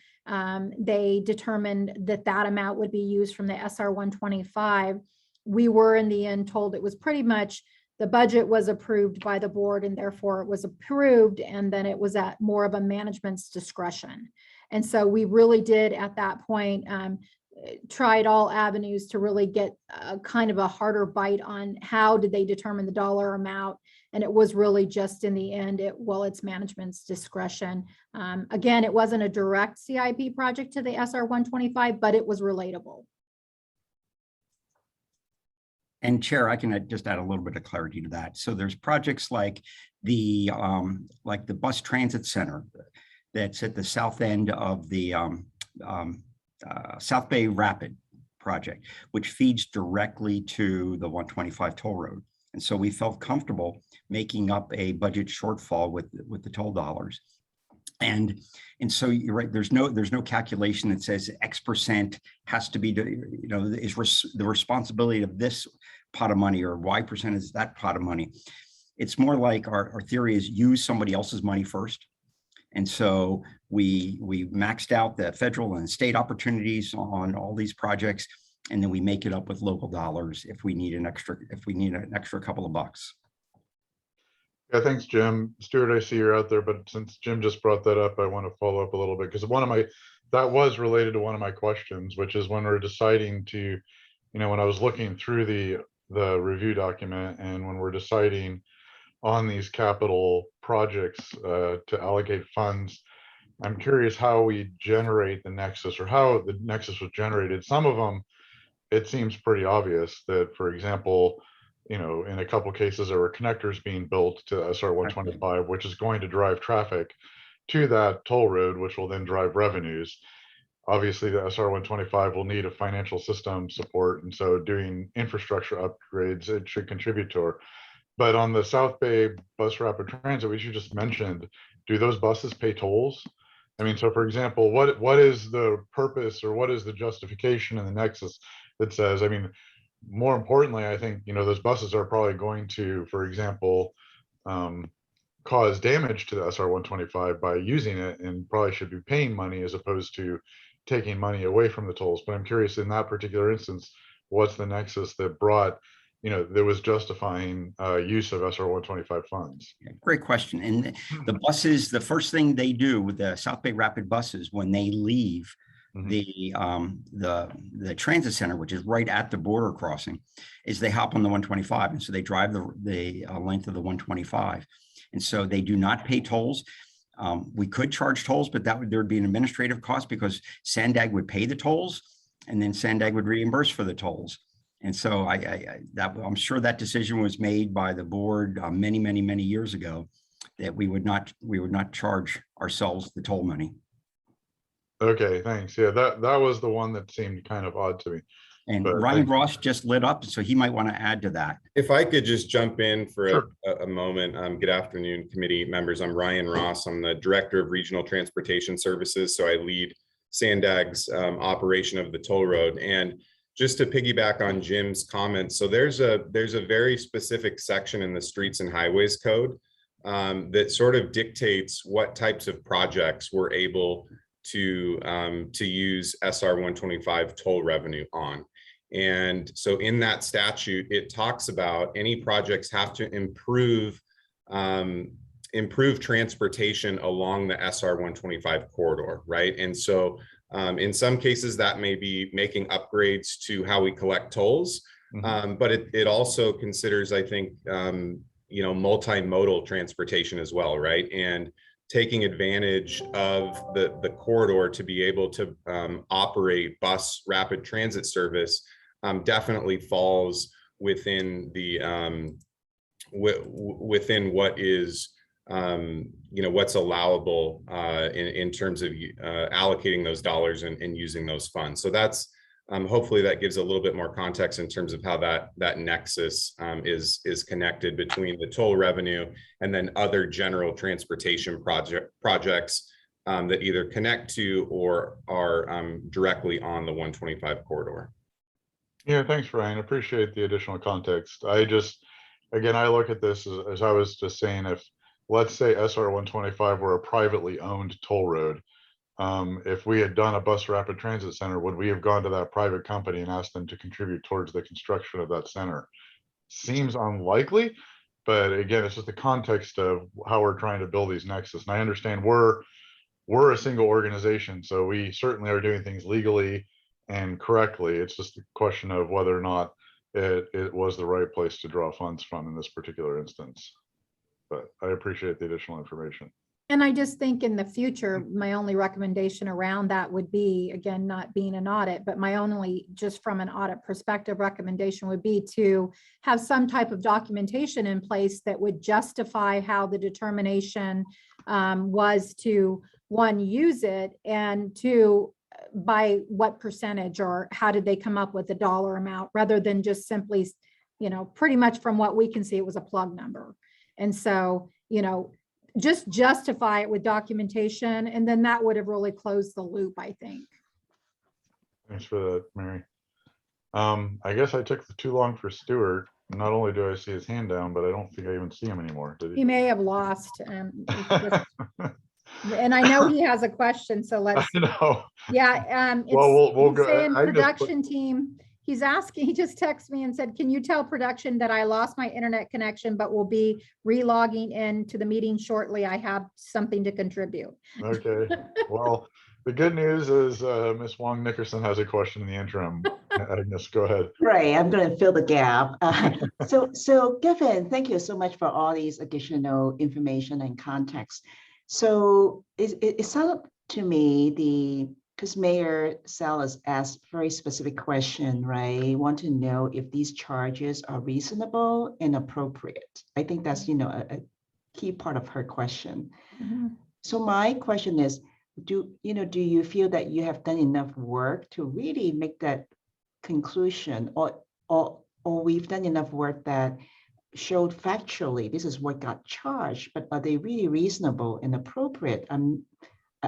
Speaker 7: they determined that that amount would be used from the SR 125. We were in the end told it was pretty much the budget was approved by the board and therefore it was approved, and then it was at more of a management's discretion. And so we really did at that point tried all avenues to really get a kind of a harder bite on how did they determine the dollar amount. And it was really just in the end, it's management's discretion. Again, it wasn't a direct CIP project to the SR 125, but it was relatable.
Speaker 8: And Chair, I can just add a little bit of clarity to that. So there's projects like the bus transit center that's at the south end of the South Bay Rapid project, which feeds directly to the 125 toll road. And so we felt comfortable making up a budget shortfall with the toll dollars. And so you're right, there's no calculation that says X% has to be, is the responsibility of this pot of money or Y% is that pot of money. It's more like our theory is use somebody else's money first. And so we maxed out the federal and state opportunities on all these projects, and then we make it up with local dollars if we need an extra couple of bucks.
Speaker 1: Yeah, thanks, Jim. Stuart, I see you're out there, but since Jim just brought that up, I want to follow up a little bit because that was related to one of my questions, which is when we're deciding to, when I was looking through the review document and when we're deciding on these capital projects to allocate funds, I'm curious how we generate the nexus or how the nexus was generated. Some of them, it seems pretty obvious that, for example, in a couple cases, there were connectors being built to SR 125, which is going to drive traffic to that toll road, which will then drive revenues. Obviously, the SR 125 will need a financial system support, and so doing infrastructure upgrades, it should contribute to it. But on the South Bay Bus Rapid Transit, which you just mentioned, do those buses pay tolls? I mean, so for example, what is the purpose or what is the justification in the nexus that says, I mean, more importantly, I think, those buses are probably going to, for example, cause damage to the SR 125 by using it and probably should be paying money as opposed to taking money away from the tolls. But I'm curious in that particular instance, what's the nexus that brought, that was justifying use of SR 125 funds?
Speaker 8: Great question. And the buses, the first thing they do with the South Bay Rapid buses when they leave the transit center, which is right at the border crossing, is they hop on the 125. And so they drive the length of the 125. And so they do not pay tolls. We could charge tolls, but there'd be an administrative cost because Sandag would pay the tolls and then Sandag would reimburse for the tolls. And so I'm sure that decision was made by the board many, many, many years ago that we would not charge ourselves the toll money.
Speaker 1: Okay, thanks. Yeah, that was the one that seemed kind of odd to me.
Speaker 8: And
Speaker 1: But
Speaker 8: Ryan
Speaker 1: thanks.
Speaker 8: Ross just lit up, so he might want to add to that.
Speaker 11: If I could just jump in for
Speaker 1: Sure.
Speaker 11: a moment. Good afternoon, committee members. I'm Ryan Ross. I'm the Director of Regional Transportation Services. So I lead Sandag's operation of the toll road. And just to piggyback on Jim's comments, so there's a very specific section in the Streets and Highways Code that sort of dictates what types of projects we're able to use SR 125 toll revenue on. And so in that statute, it talks about any projects have to improve transportation along the SR 125 corridor, right? And so in some cases that may be making upgrades to how we collect tolls, but it also considers, I think, multimodal transportation as well, right? And taking advantage of the corridor to be able to operate bus rapid transit service definitely falls within the within what is what's allowable in terms of allocating those dollars and using those funds. So that's hopefully that gives a little bit more context in terms of how that nexus is connected between the toll revenue and then other general transportation projects that either connect to or are directly on the 125 corridor.
Speaker 1: Yeah, thanks, Ryan. Appreciate the additional context. I just, again, I look at this as I was just saying, if, let's say SR 125 were a privately owned toll road, if we had done a bus rapid transit center, would we have gone to that private company and asked them to contribute towards the construction of that center? Seems unlikely, but again, it's just the context of how we're trying to build these nexus. And I understand we're a single organization, so we certainly are doing things legally and correctly. It's just a question of whether or not it was the right place to draw funds from in this particular instance. But I appreciate the additional information.
Speaker 7: And I just think in the future, my only recommendation around that would be, again, not being an audit, but my only, just from an audit perspective, recommendation would be to have some type of documentation in place that would justify how the determination was to, one, use it, and two, by what percentage, or how did they come up with the dollar amount, rather than just simply, pretty much from what we can see, it was a plug number. And so, just justify it with documentation, and then that would have really closed the loop, I think.
Speaker 1: Thanks for that, Mary. I guess I took too long for Stuart. Not only do I see his hand down, but I don't think I even see him anymore. Did
Speaker 7: He
Speaker 1: he?
Speaker 7: may have lost. And I know he has a question, so let's,
Speaker 1: I know.
Speaker 7: yeah.
Speaker 1: Well, we'll
Speaker 7: he's
Speaker 1: go.
Speaker 7: saying
Speaker 1: I just put-
Speaker 7: production team. He's asking, he just texted me and said, can you tell production that I lost my internet connection, but will be relogging into the meeting shortly. I have something to contribute.
Speaker 1: Okay. Well, the good news is Ms. Wong Nickerson has a question in the interim. Agnes, go ahead.
Speaker 6: Right, I'm going to fill the gap. So Giffen, thank you so much for all these additional information and context. So it sounded to me, because Mayor Salas asked a very specific question, right? Want to know if these charges are reasonable and appropriate. I think that's, a key part of her question.
Speaker 7: Mhm.
Speaker 6: So my question is, do you feel that you have done enough work to really make that conclusion, or we've done enough work that showed factually this is what got charged, but are they really reasonable and appropriate?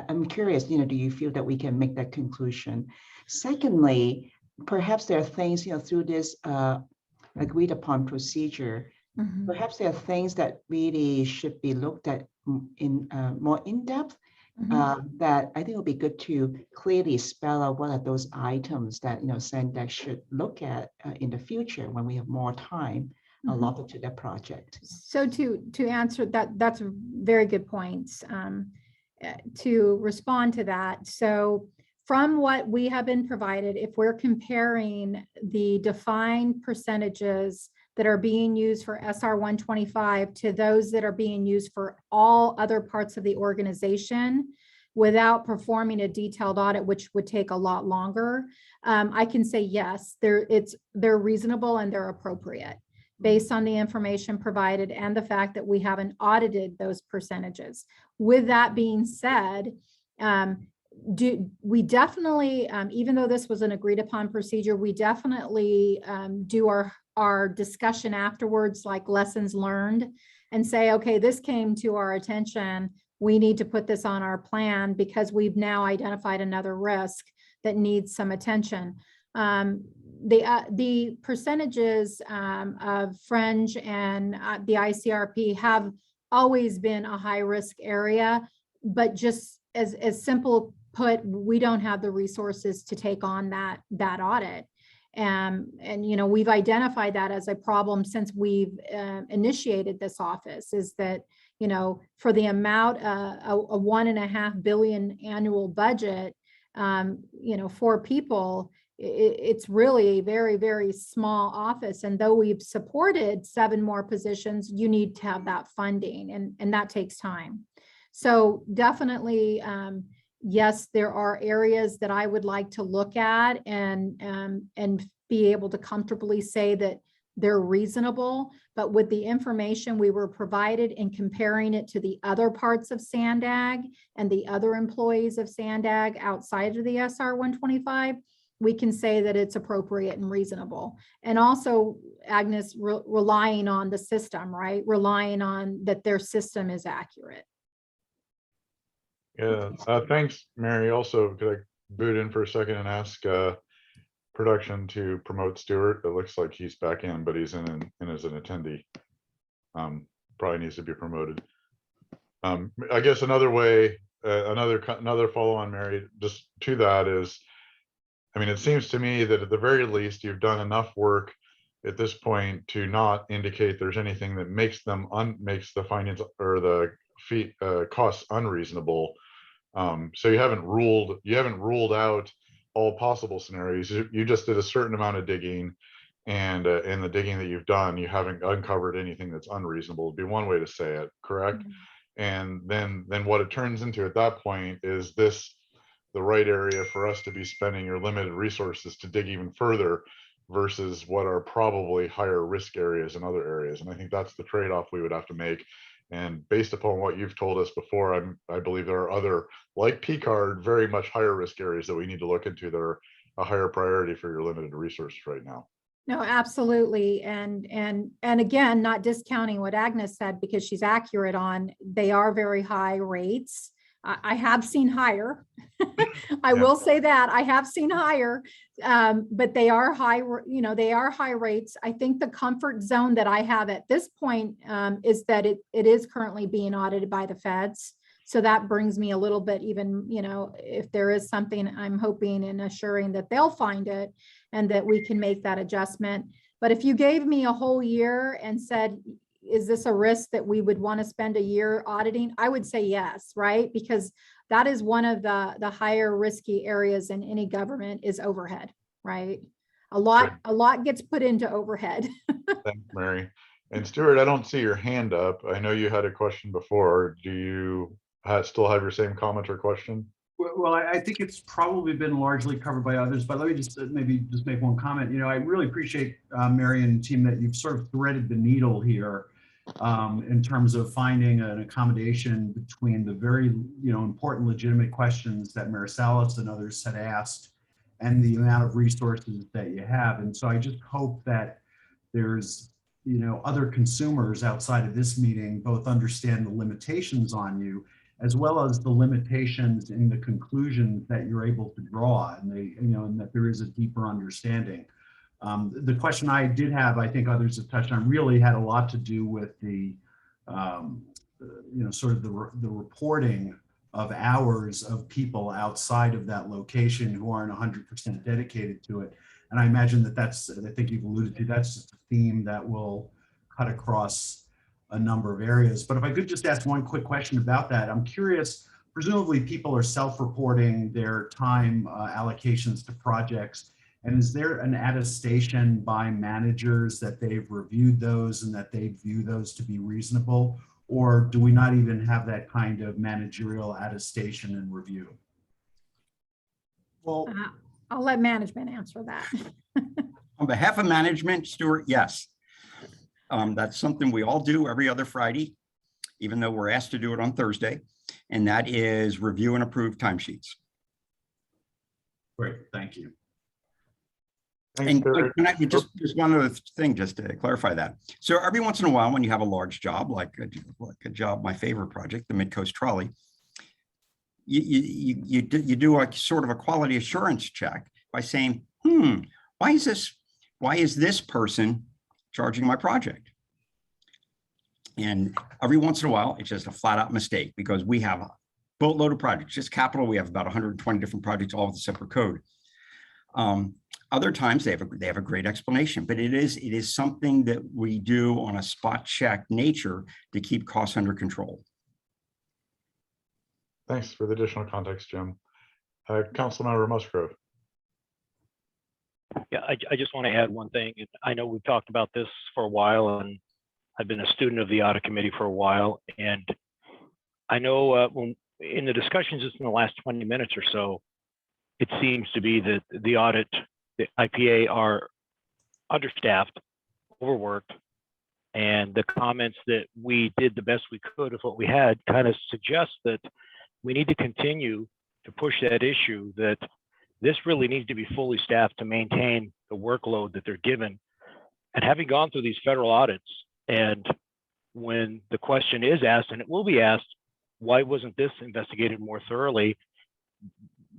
Speaker 6: I'm curious, do you feel that we can make that conclusion? Secondly, perhaps there are things, through this agreed upon procedure,
Speaker 7: Mhm.
Speaker 6: perhaps there are things that really should be looked at in more in depth. That I think would be good to clearly spell out what are those items that SANDAG should look at in the future when we have more time allotted to that project.
Speaker 7: So to answer that, that's a very good points. To respond to that, so from what we have been provided, if we're comparing the defined percentages that are being used for SR 125 to those that are being used for all other parts of the organization, without performing a detailed audit, which would take a lot longer, I can say yes, they're reasonable and they're appropriate based on the information provided and the fact that we haven't audited those percentages. With that being said, we definitely, even though this was an agreed upon procedure, we definitely do our discussion afterwards, like lessons learned, and say, okay, this came to our attention. We need to put this on our plan because we've now identified another risk that needs some attention. The percentages of fringe and the ICRP have always been a high risk area, but just as simple put, we don't have the resources to take on that audit. And we've identified that as a problem since we've initiated this office, is that, for the amount, a $1.5 billion annual budget, 4 people, it's really a very, very small office. And though we've supported 7 more positions, you need to have that funding, and that takes time. So definitely, yes, there are areas that I would like to look at and be able to comfortably say that they're reasonable, but with the information we were provided and comparing it to the other parts of SANDAG and the other employees of SANDAG outside of the SR 125, we can say that it's appropriate and reasonable. And also, Agnes, relying on the system, right? Relying on that their system is accurate.
Speaker 1: Yeah, thanks, Mary. Also, could I boot in for a second and ask, production to promote Stuart. It looks like he's back in, but he's in as an attendee. Probably needs to be promoted. I guess another way, another follow on, Mary, just to that is, I mean, it seems to me that at the very least, you've done enough work at this point to not indicate there's anything that makes the finance or the fee costs unreasonable. So you haven't ruled out all possible scenarios. You just did a certain amount of digging, and in the digging that you've done, you haven't uncovered anything that's unreasonable, would be one way to say it, correct? And then what it turns into at that point is this the right area for us to be spending your limited resources to dig even further versus what are probably higher risk areas in other areas. And I think that's the trade-off we would have to make. And based upon what you've told us before, I believe there are other, like P-card, very much higher risk areas that we need to look into that are a higher priority for your limited resources right now.
Speaker 7: No, absolutely. And again, not discounting what Agnes said, because she's accurate on, they are very high rates. I have seen higher. I will say that I have seen higher, but they are high, they are high rates. I think the comfort zone that I have at this point is that it is currently being audited by the feds. So that brings me a little bit, even, if there is something, I'm hoping and assuring that they'll find it and that we can make that adjustment. But if you gave me a whole year and said, is this a risk that we would want to spend a year auditing? I would say yes, right? Because that is one of the higher risky areas in any government is overhead, right? A lot gets put into overhead.
Speaker 1: Thanks, Mary. And Stuart, I don't see your hand up. I know you had a question before. Do you still have your same comment or question?
Speaker 5: Well, I think it's probably been largely covered by others, but let me just maybe make one comment. I really appreciate Mary and team that you've sort of threaded the needle here in terms of finding an accommodation between the very, important legitimate questions that Marisalis and others had asked and the amount of resources that you have. And so I just hope that there's, other consumers outside of this meeting both understand the limitations on you, as well as the limitations in the conclusions that you're able to draw, and and that there is a deeper understanding. The question I did have, I think others have touched on, really had a lot to do with the, sort of the reporting of hours of people outside of that location who aren't 100% dedicated to it. And I imagine that's, I think you've alluded to, that's just a theme that will cut across a number of areas. But if I could just ask one quick question about that, I'm curious, presumably people are self-reporting their time allocations to projects. And is there an attestation by managers that they've reviewed those and that they view those to be reasonable? Or do we not even have that kind of managerial attestation and review?
Speaker 10: Well,
Speaker 7: I'll let management answer that.
Speaker 8: On behalf of management, Stuart, yes. That's something we all do every other Friday, even though we're asked to do it on Thursday, and that is review and approve timesheets.
Speaker 5: Great, thank you.
Speaker 8: And just one other thing, just to clarify that. So every once in a while, when you have a large job, like a job, my favorite project, the Mid-Coast Trolley, you do a sort of a quality assurance check by saying, why is this person charging my project? And every once in a while, it's just a flat out mistake, because we have a boatload of projects. Just capital, we have about 120 different projects, all with a separate code. Other times they have a great explanation, but it is something that we do on a spot check nature to keep costs under control.
Speaker 1: Thanks for the additional context, Jim. Councilmember Musgrove.
Speaker 9: Yeah, I just want to add one thing. I know we've talked about this for a while, and I've been a student of the audit committee for a while. And I know when in the discussions just in the last 20 minutes or so, it seems to be that the audit, the IPA are understaffed, overworked, and the comments that we did the best we could of what we had kind of suggest that we need to continue to push that issue, that this really needs to be fully staffed to maintain the workload that they're given. And having gone through these federal audits, and when the question is asked, and it will be asked, why wasn't this investigated more thoroughly?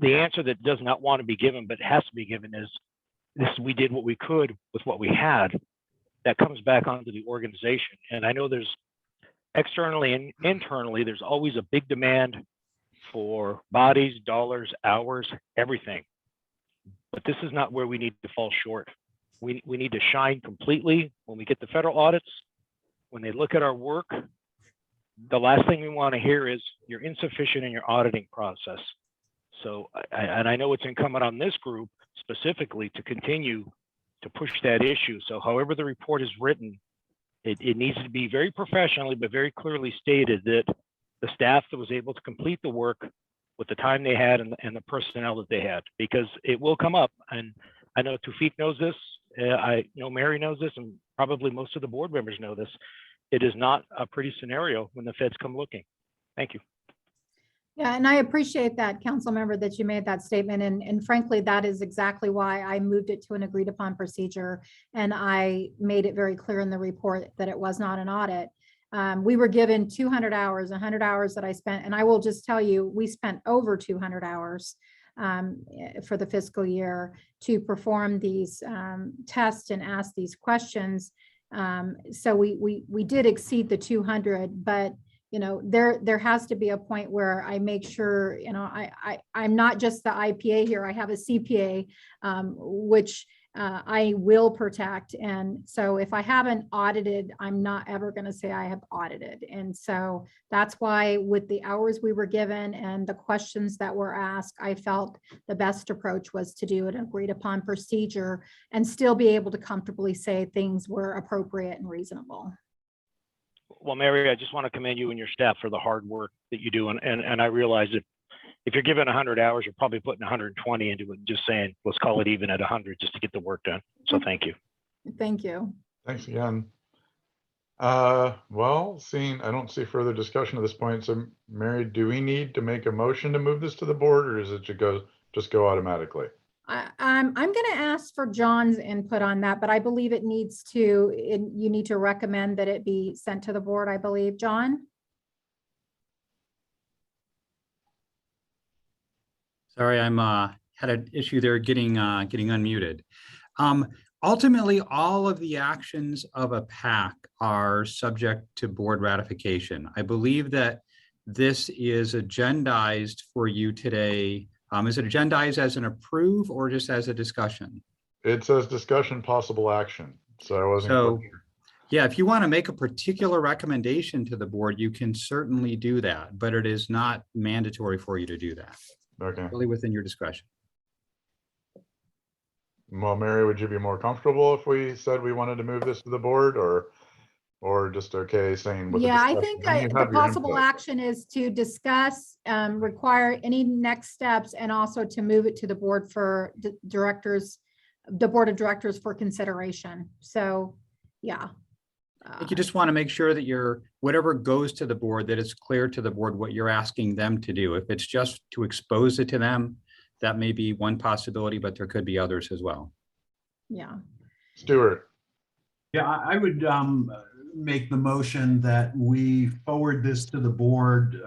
Speaker 9: The answer that does not want to be given, but has to be given, is we did what we could with what we had. That comes back onto the organization. And I know there's externally and internally, there's always a big demand for bodies, dollars, hours, everything. But this is not where we need to fall short. We need to shine completely when we get the federal audits. When they look at our work, the last thing we want to hear is you're insufficient in your auditing process. So, and I know it's incumbent on this group specifically to continue to push that issue. So however the report is written, it needs to be very professionally, but very clearly stated that the staff that was able to complete the work with the time they had and the personnel that they had, because it will come up. And I know Tufik knows this. I know Mary knows this, and probably most of the board members know this. It is not a pretty scenario when the feds come looking. Thank you.
Speaker 7: Yeah, and I appreciate that, council member, that you made that statement. And frankly, that is exactly why I moved it to an agreed upon procedure. And I made it very clear in the report that it was not an audit. We were given 200 hours, 100 hours that I spent, and I will just tell you, we spent over 200 hours for the fiscal year to perform these tests and ask these questions. So we did exceed the 200, but you know, there has to be a point where I make sure, you know, I'm not just the IPA here. I have a CPA, which I will protect. And so if I haven't audited, I'm not ever going to say I have audited. And so that's why with the hours we were given and the questions that were asked, I felt the best approach was to do an agreed upon procedure and still be able to comfortably say things were appropriate and reasonable.
Speaker 9: Well, Mary, I just want to commend you and your staff for the hard work that you do. And I realize that if you're given 100 hours, you're probably putting 120 into it, just saying, let's call it even at 100 just to get the work done. So thank you.
Speaker 7: Thank you.
Speaker 1: Thanks again. Well, I don't see further discussion at this point. So Mary, do we need to make a motion to move this to the board, or is it just go automatically?
Speaker 7: I'm going to ask for John's input on that, but I believe it needs to, you need to recommend that it be sent to the board, I believe. John?
Speaker 12: Sorry, I'm had an issue there getting unmuted. Ultimately, all of the actions of a PAC are subject to board ratification. I believe that this is agendized for you today. Is it agendized as an approve or just as a discussion?
Speaker 1: It says discussion possible action. So I wasn't quite sure.
Speaker 12: Yeah, if you want to make a particular recommendation to the board, you can certainly do that, but it is not mandatory for you to do that.
Speaker 1: Okay.
Speaker 12: Really within your discretion.
Speaker 1: Well, Mary, would you be more comfortable if we said we wanted to move this to the board, or just okay saying with the
Speaker 7: Yeah, I
Speaker 1: discussion?
Speaker 7: think the possible action is to discuss, require any next steps, and also to move it to the board for the board of directors for consideration. So, yeah.
Speaker 12: I think you just want to make sure that whatever goes to the board, that it's clear to the board what you're asking them to do. If it's just to expose it to them, that may be one possibility, but there could be others as well.
Speaker 7: Yeah.
Speaker 1: Stuart.
Speaker 5: Yeah, I would make the motion that we forward this to the board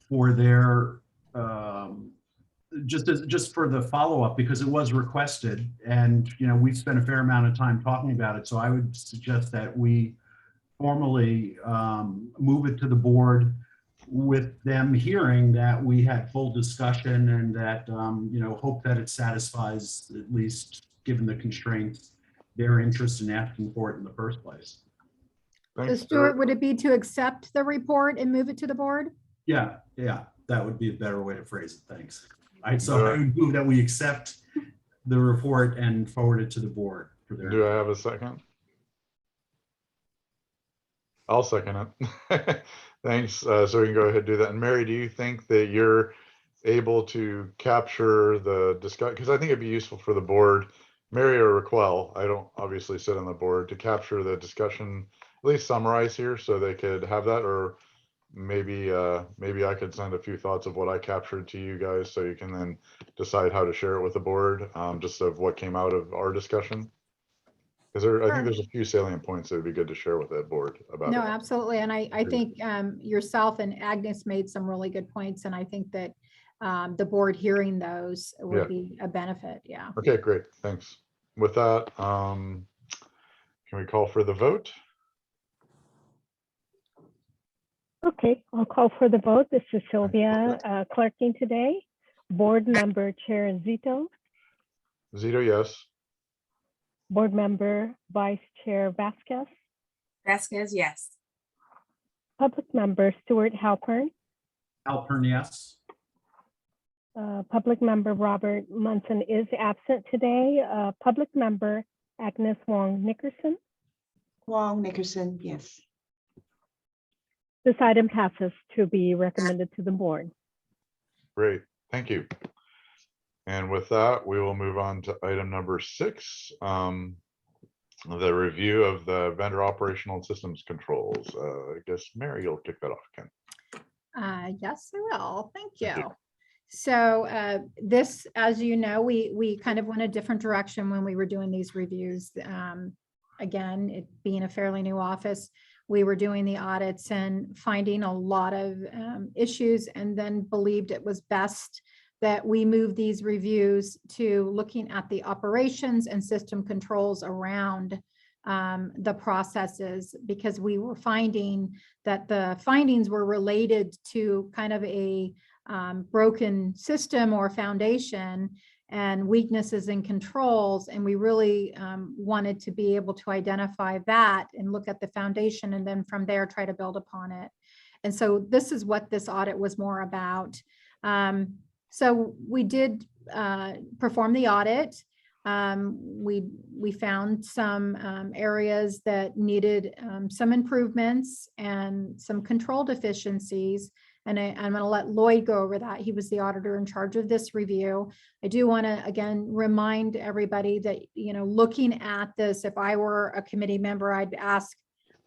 Speaker 5: for their just for the follow-up, because it was requested, and you know, we've spent a fair amount of time talking about it. So I would suggest that we formally move it to the board with them hearing that we had full discussion, and that you know, hope that it satisfies, at least given the constraints, their interest in asking for it in the first place.
Speaker 1: Thanks,
Speaker 7: So Stuart, would it be to accept the report and move it to the board?
Speaker 5: Yeah, that would be a better way to phrase it. Thanks. So I would move that we accept the report and forward it to the board for their.
Speaker 1: Do I have a second? I'll second it. Thanks. So we can go ahead and do that. And Mary, do you think that you're able to capture the discussion? Because I think it'd be useful for the board, Mary or Raquel, I don't obviously sit on the board, to capture the discussion, at least summarize here so they could have that, or maybe I could send a few thoughts of what I captured to you guys so you can then decide how to share it with the board, just of what came out of our discussion. Because I think there's a few salient points that would be good to share with that board about
Speaker 7: No,
Speaker 1: it.
Speaker 7: absolutely. And I think yourself and Agnes made some really good points. And I think that the board hearing those
Speaker 1: Yeah.
Speaker 7: would be a benefit. Yeah.
Speaker 1: Okay, great, thanks. With that, can we call for the vote?
Speaker 3: Okay, I'll call for the vote. This is Sylvia clerking today. Board Member Chair Zito,
Speaker 1: Zito, yes.
Speaker 3: Board Member Vice Chair Vasquez,
Speaker 4: Vasquez, yes.
Speaker 3: Public Member Stuart Halpern,
Speaker 5: Alpern, yes.
Speaker 3: Public Member Robert Munson is absent today. Public Member Agnes Wong Nickerson.
Speaker 6: Wong Nickerson, yes.
Speaker 3: This item passes to be recommended to the board.
Speaker 1: Great, thank you. And with that, we will move on to item number 6, the review of the vendor operational systems controls. I guess Mary, you'll kick that off, Ken.
Speaker 7: Yes, I will. Thank
Speaker 1: Thank you.
Speaker 7: you. So this, as you know, we kind of went a different direction when we were doing these reviews. Again, it being a fairly new office, we were doing the audits and finding a lot of issues, and then believed it was best that we move these reviews to looking at the operations and system controls around the processes, because we were finding that the findings were related to kind of a broken system or foundation and weaknesses in controls. And we really wanted to be able to identify that and look at the foundation, and then from there try to build upon it. And so this is what this audit was more about. So we did perform the audit. We found some areas that needed some improvements and some control deficiencies. And I'm going to let Lloyd go over that. He was the auditor in charge of this review. I do want to, again, remind everybody that, you know, looking at this, if I were a committee member, I'd ask,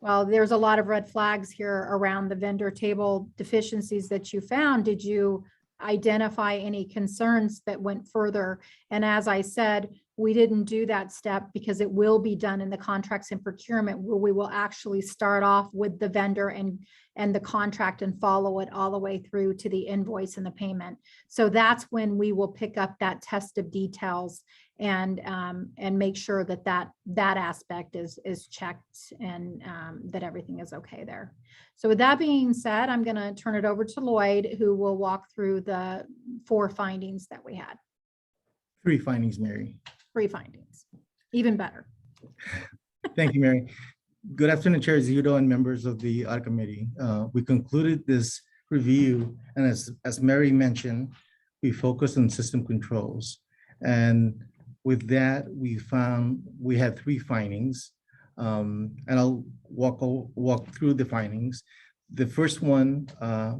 Speaker 7: well, there's a lot of red flags here around the vendor table deficiencies that you found. Did you identify any concerns that went further? And as I said, we didn't do that step because it will be done in the contracts and procurement, where we will actually start off with the vendor and the contract and follow it all the way through to the invoice and the payment. So that's when we will pick up that test of details and make sure that that aspect is checked and that everything is okay there. So with that being said, I'm going to turn it over to Lloyd, who will walk through the 4 findings that we had.
Speaker 13: 3 findings, Mary.
Speaker 7: 3 findings, even better.
Speaker 13: Thank you, Mary. Good afternoon, Chair Zito and members of the audit committee. We concluded this review, and as Mary mentioned, we focused on system controls. And with that, we had 3 findings, and I'll walk through the findings. The first one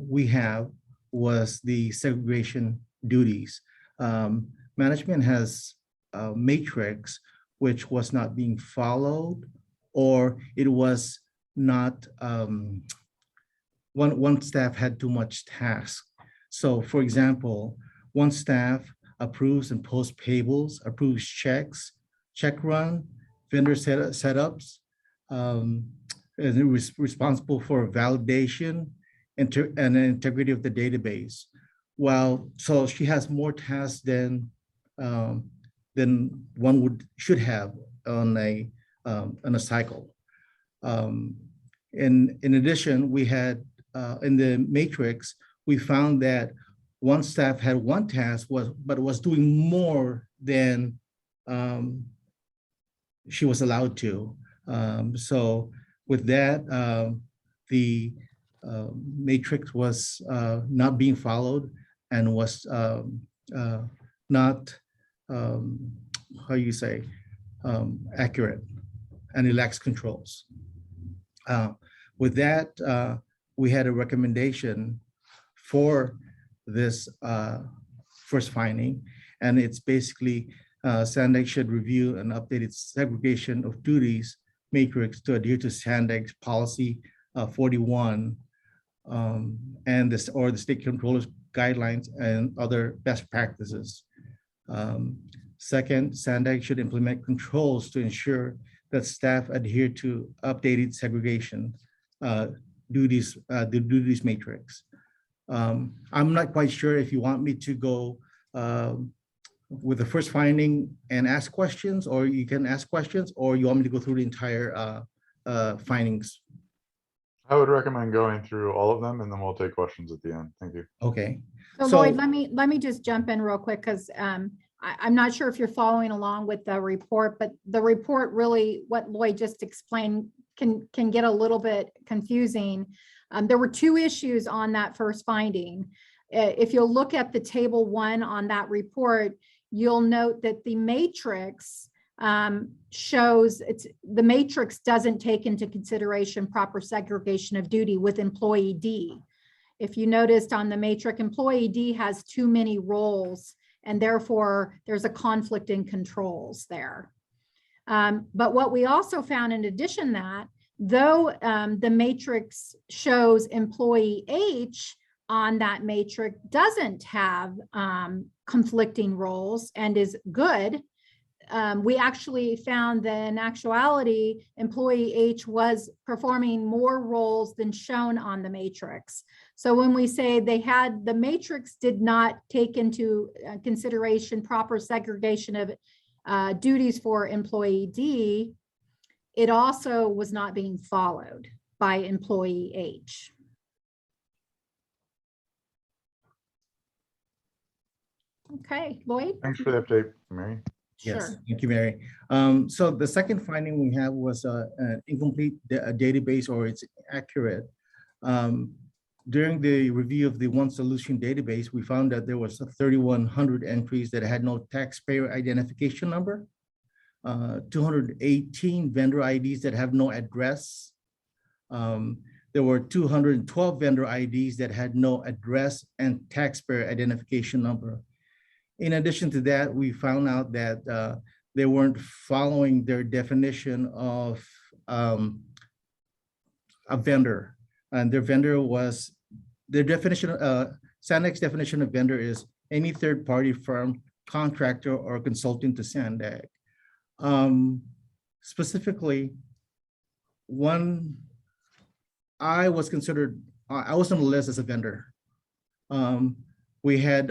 Speaker 13: we have was the segregation duties. Management has a matrix which was not being followed, or it was not, one staff had too much task. So for example, one staff approves and posts payables, approves checks, check run, vendor setups, is responsible for validation and the integrity of the database. So she has more tasks than one should have on a cycle. In addition, we had in the matrix, we found that one staff had one task but was doing more than she was allowed to. So with that, the matrix was not being followed and was not, accurate, and it lacks controls. With that, we had a recommendation for this first finding, and it's basically SANDAG should review and update its segregation of duties matrix to adhere to SANDAG's policy 41 and the state controllers guidelines and other best practices. Second, SANDAG should implement controls to ensure that staff adhere to updated segregation duties, the duties matrix. I'm not quite sure if you want me to go with the first finding and ask questions, or you can ask questions, or you want me to go through the entire findings.
Speaker 1: I would recommend going through all of them and then we'll take questions at the end. Thank you.
Speaker 13: Okay.
Speaker 7: So
Speaker 13: So-
Speaker 7: Lloyd, let me just jump in real quick, because I'm not sure if you're following along with the report, but the report really, what Lloyd just explained, can get a little bit confusing. There were two issues on that first finding. If you'll look at the table 1 on that report, you'll note that the matrix shows the matrix doesn't take into consideration proper segregation of duty with employee D. If you noticed on the matrix, employee D has too many roles, and therefore there's a conflict in controls there. But what we also found in addition that, though the matrix shows employee H on that matrix doesn't have conflicting roles and is good, we actually found that in actuality, employee H was performing more roles than shown on the matrix. So when we say the matrix did not take into consideration proper segregation of duties for employee D, it also was not being followed by employee H. Okay, Lloyd?
Speaker 1: Thanks for the update, Mary.
Speaker 13: Yes,
Speaker 7: Sure.
Speaker 13: thank you, Mary. So the second finding we have was an incomplete database, or it's accurate. During the review of the One Solution database, we found that there was 3,100 entries that had no taxpayer identification number, 218 vendor IDs that have no address. There were 212 vendor IDs that had no address and taxpayer identification number. In addition to that, we found out that they weren't following their definition of a vendor. And their vendor was, their definition, SANDAG's definition of vendor is any third-party firm, contractor, or consulting to SANDAG. Specifically, I was considered, I was on the list as a vendor. We had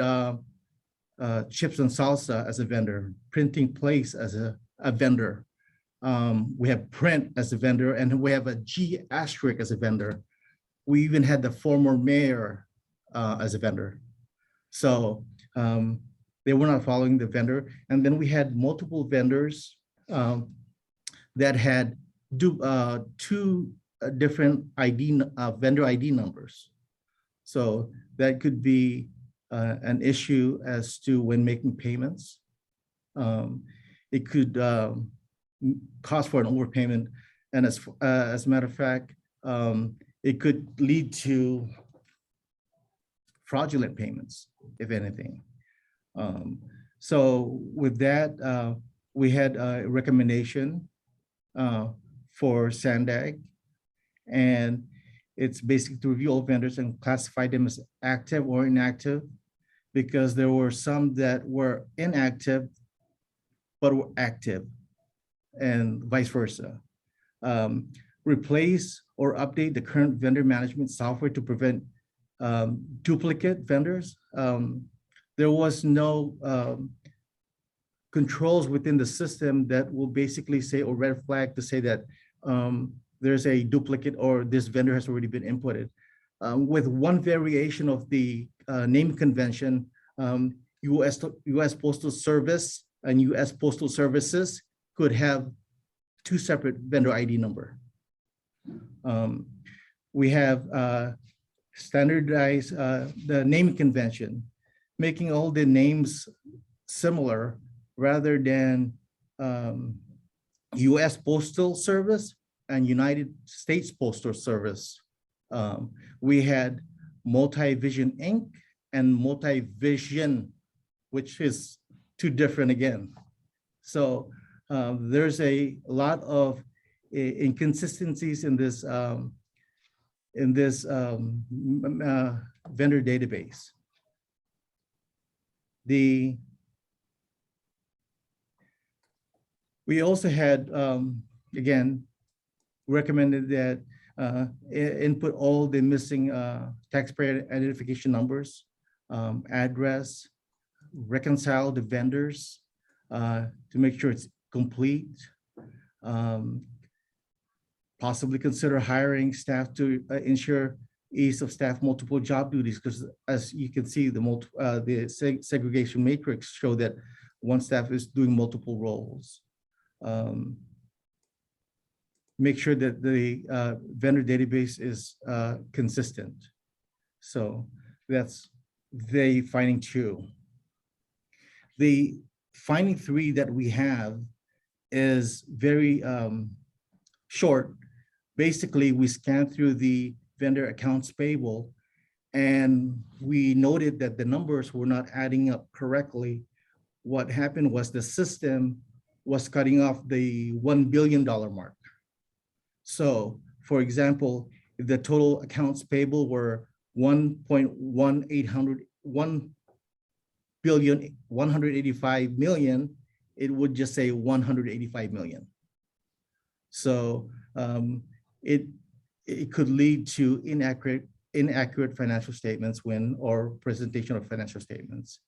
Speaker 13: Chips and Salsa as a vendor, Printing Place as a vendor. We have Print as a vendor, and we have a G asterisk as a vendor. We even had the former mayor as a vendor. So they were not following the vendor. And then we had multiple vendors that had two different vendor ID numbers. So that could be an issue as to when making payments. It could cause for an overpayment. And as a matter of fact, it could lead to fraudulent payments, if anything. So with that, we had a recommendation for SANDAG, and it's basically to review all vendors and classify them as active or inactive, because there were some that were inactive but were active, and vice versa. Replace or update the current vendor management software to prevent duplicate vendors. There was no controls within the system that will basically say, or red flag to say that there's a duplicate or this vendor has already been inputted. With one variation of the name convention, US Postal Service and US Postal Services could have two separate vendor ID number. We have standardized the naming convention, making all the names similar rather than US Postal Service and United States Postal Service. We had Multi-Vision Inc. and Multi-Vision, which is two different again. So there's a lot of inconsistencies in this vendor database. We also had, again, recommended that input all the missing taxpayer identification numbers, address, reconcile the vendors to make sure it's complete. Possibly consider hiring staff to ensure ease of staff multiple job duties, because as you can see, the segregation matrix show that one staff is doing multiple roles. Make sure that the vendor database is consistent. So that's the finding 2. The finding 3 that we have is very short. Basically, we scanned through the vendor accounts payable, and we noted that the numbers were not adding up correctly. What happened was the system was cutting off the $1 billion mark. So, for example, if the total accounts payable were 1.185 million, it would just say 185 million. So it could lead to inaccurate financial statements or presentation of financial statements.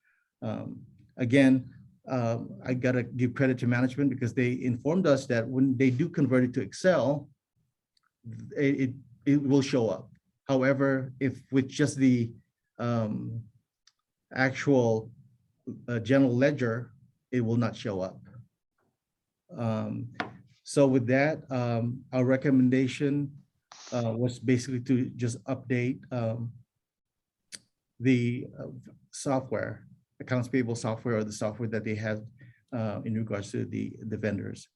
Speaker 13: Again, I gotta give credit to management because they informed us that when they do convert it to Excel, it will show up. However, if with just the actual general ledger, it will not show up. So with that, our recommendation was basically to just update the software, accounts payable software, or the software that they had in regards to the vendors.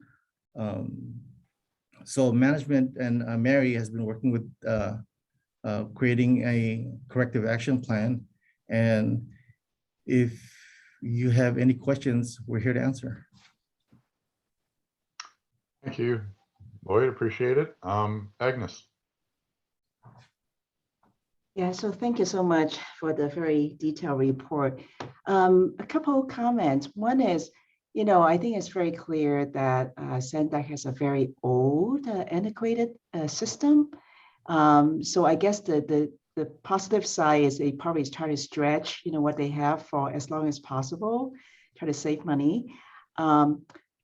Speaker 13: So management and Mary has been working with creating a corrective action plan. And if you have any questions, we're here to answer.
Speaker 1: Thank you, Lloyd. Appreciate it. Agnes.
Speaker 6: Yeah, so thank you so much for the very detailed report. A couple of comments. One is, I think it's very clear that SANDAG has a very old, antiquated system. So I guess the positive side is they probably try to stretch, what they have for as long as possible, try to save money.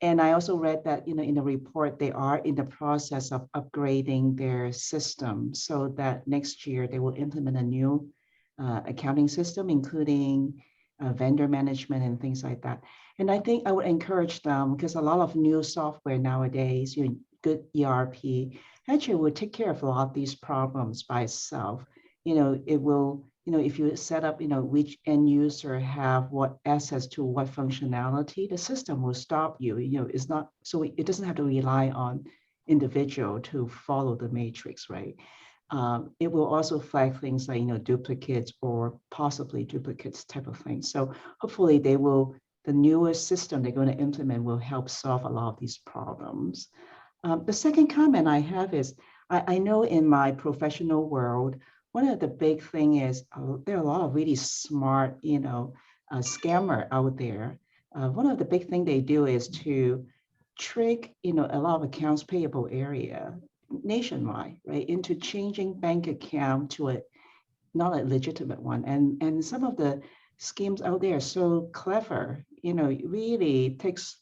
Speaker 6: And I also read that, in the report, they are in the process of upgrading their system so that next year they will implement a new accounting system, including vendor management and things like that. And I think I would encourage them, because a lot of new software nowadays, good ERP, actually will take care of a lot of these problems by itself. It will, if you set up, which end user have what access to what functionality, the system will stop you. It's not, so it doesn't have to rely on individual to follow the matrix, right? It will also flag things like, duplicates or possibly duplicates type of things. So hopefully the newest system they're going to implement will help solve a lot of these problems. The second comment I have is, I know in my professional world, one of the big thing is there are a lot of really smart, scammer out there. One of the big thing they do is to trick, a lot of accounts payable area nationwide, right, into changing bank account to not a legitimate one. And some of the schemes out there are so clever, it really takes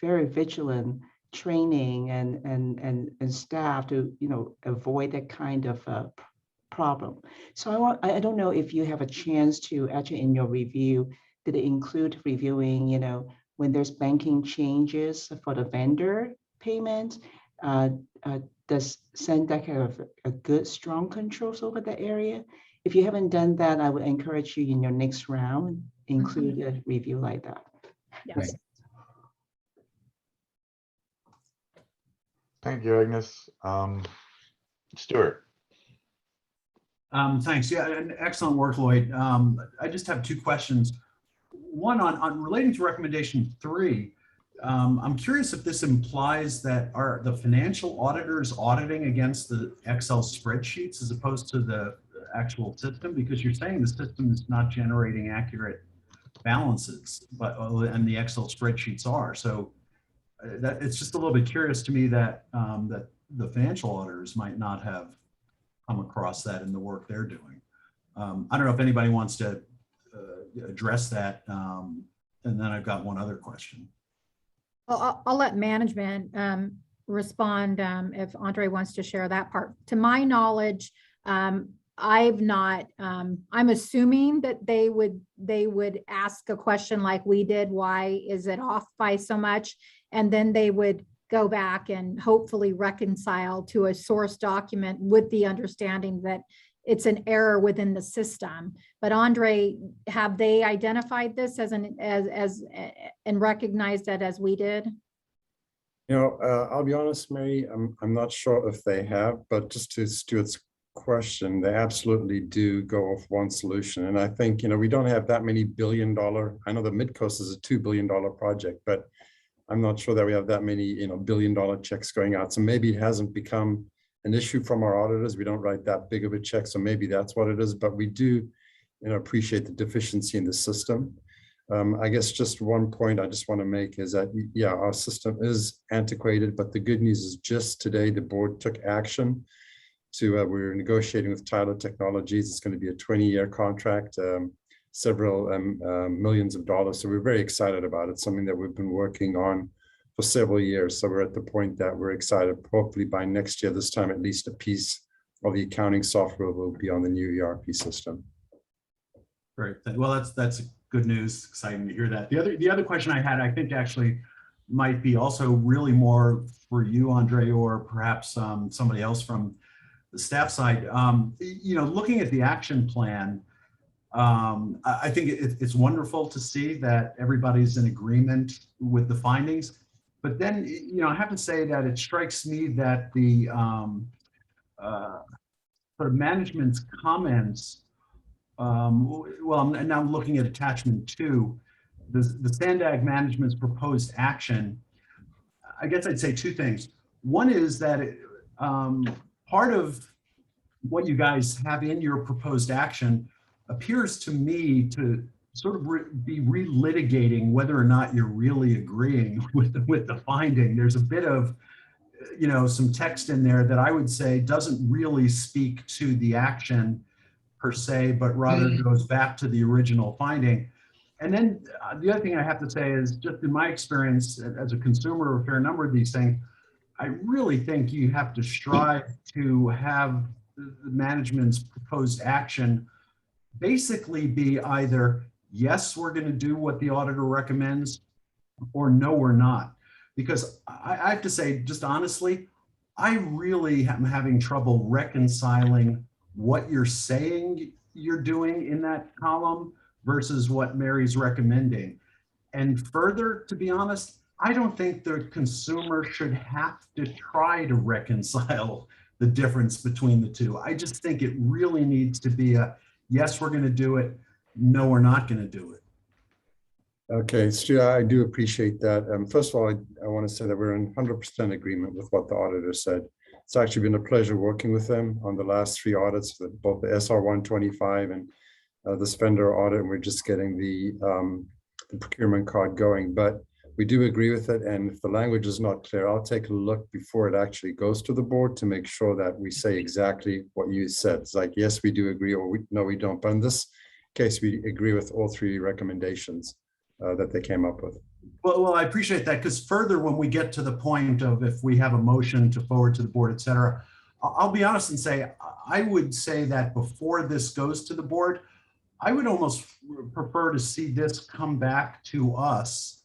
Speaker 6: very vigilant training and staff to, avoid that kind of problem. So I don't know if you have a chance to actually in your review, did it include reviewing, when there's banking changes for the vendor payment, does SANDAG have a good, strong controls over that area? If you haven't done that, I would encourage you in your next round, include a review like that.
Speaker 7: Yes.
Speaker 1: Thank you, Agnes. Stuart.
Speaker 5: Thanks. Yeah, and excellent work, Lloyd. I just have 2 questions. One on relating to recommendation 3. I'm curious if this implies that are the financial auditors auditing against the Excel spreadsheets as opposed to the actual system, because you're saying the system is not generating accurate balances, and the Excel spreadsheets are. So that it's just a little bit curious to me that that the financial auditors might not have come across that in the work they're doing. I don't know if anybody wants to address that. And then I've got one other question.
Speaker 7: Well, I'll let management respond if Andre wants to share that part. To my knowledge, I've not, I'm assuming that they would ask a question like we did, why is it off by so much? And then they would go back and hopefully reconcile to a source document with the understanding that it's an error within the system. But Andre, have they identified this as and recognized that as we did?
Speaker 14: You know, I'll be honest, Mary, I'm not sure if they have, but just to Stuart's question, they absolutely do go off one solution. And I think, you know, we don't have that many billion-dollar, I know the Midcoast is a $2 billion project, but I'm not sure that we have that many, you know, billion-dollar checks going out. So maybe it hasn't become an issue from our auditors. We don't write that big of a check. So maybe that's what it is, but we do, you know, appreciate the deficiency in the system. I guess just one point I just want to make is that, yeah, our system is antiquated, but the good news is just today, the board took action to, we're negotiating with Tyler Technologies. It's going to be a 20-year contract, several millions of dollars. So we're very excited about it, something that we've been working on for several years. So we're at the point that we're excited, hopefully by next year, this time, at least a piece of the accounting software will be on the new ERP system.
Speaker 5: Great. Well, that's good news. Exciting to hear that. The other question I had, I think actually might be also really more for you, Andre, or perhaps somebody else from the staff side. You know, looking at the action plan, I think it's wonderful to see that everybody's in agreement with the findings. But then, you know, I have to say that it strikes me that the sort of management's comments, well, and now I'm looking at attachment 2, the Sandag management's proposed action. I guess I'd say 2 things. One is that part of what you guys have in your proposed action appears to me to sort of be relitigating whether or not you're really agreeing with the finding. There's a bit of, you know, some text in there that I would say doesn't really speak to the action per se, but rather goes back to the original finding. And then the other thing I have to say is, just in my experience as a consumer of a fair number of these things, I really think you have to strive to have the management's proposed action basically be either, yes, we're going to do what the auditor recommends, or no, we're not. Because I have to say, just honestly, I really am having trouble reconciling what you're saying you're doing in that column versus what Mary's recommending. And further, to be honest, I don't think the consumer should have to try to reconcile the difference between the two. I just think it really needs to be a, yes, we're going to do it. No, we're not going to do it.
Speaker 14: Okay, Stu, I do appreciate that. First of all, I want to say that we're in 100% agreement with what the auditor said. It's actually been a pleasure working with them on the last 3 audits, both the SR 125 and this vendor audit, and we're just getting the procurement card going. But we do agree with it, and if the language is not clear, I'll take a look before it actually goes to the board to make sure that we say exactly what you said. It's like, yes, we do agree, or no, we don't. But in this case, we agree with all 3 recommendations that they came up with.
Speaker 5: Well, I appreciate that, because further, when we get to the point of if we have a motion to forward to the board, et cetera, I'll be honest and say, I would say that before this goes to the board, I would almost prefer to see this come back to us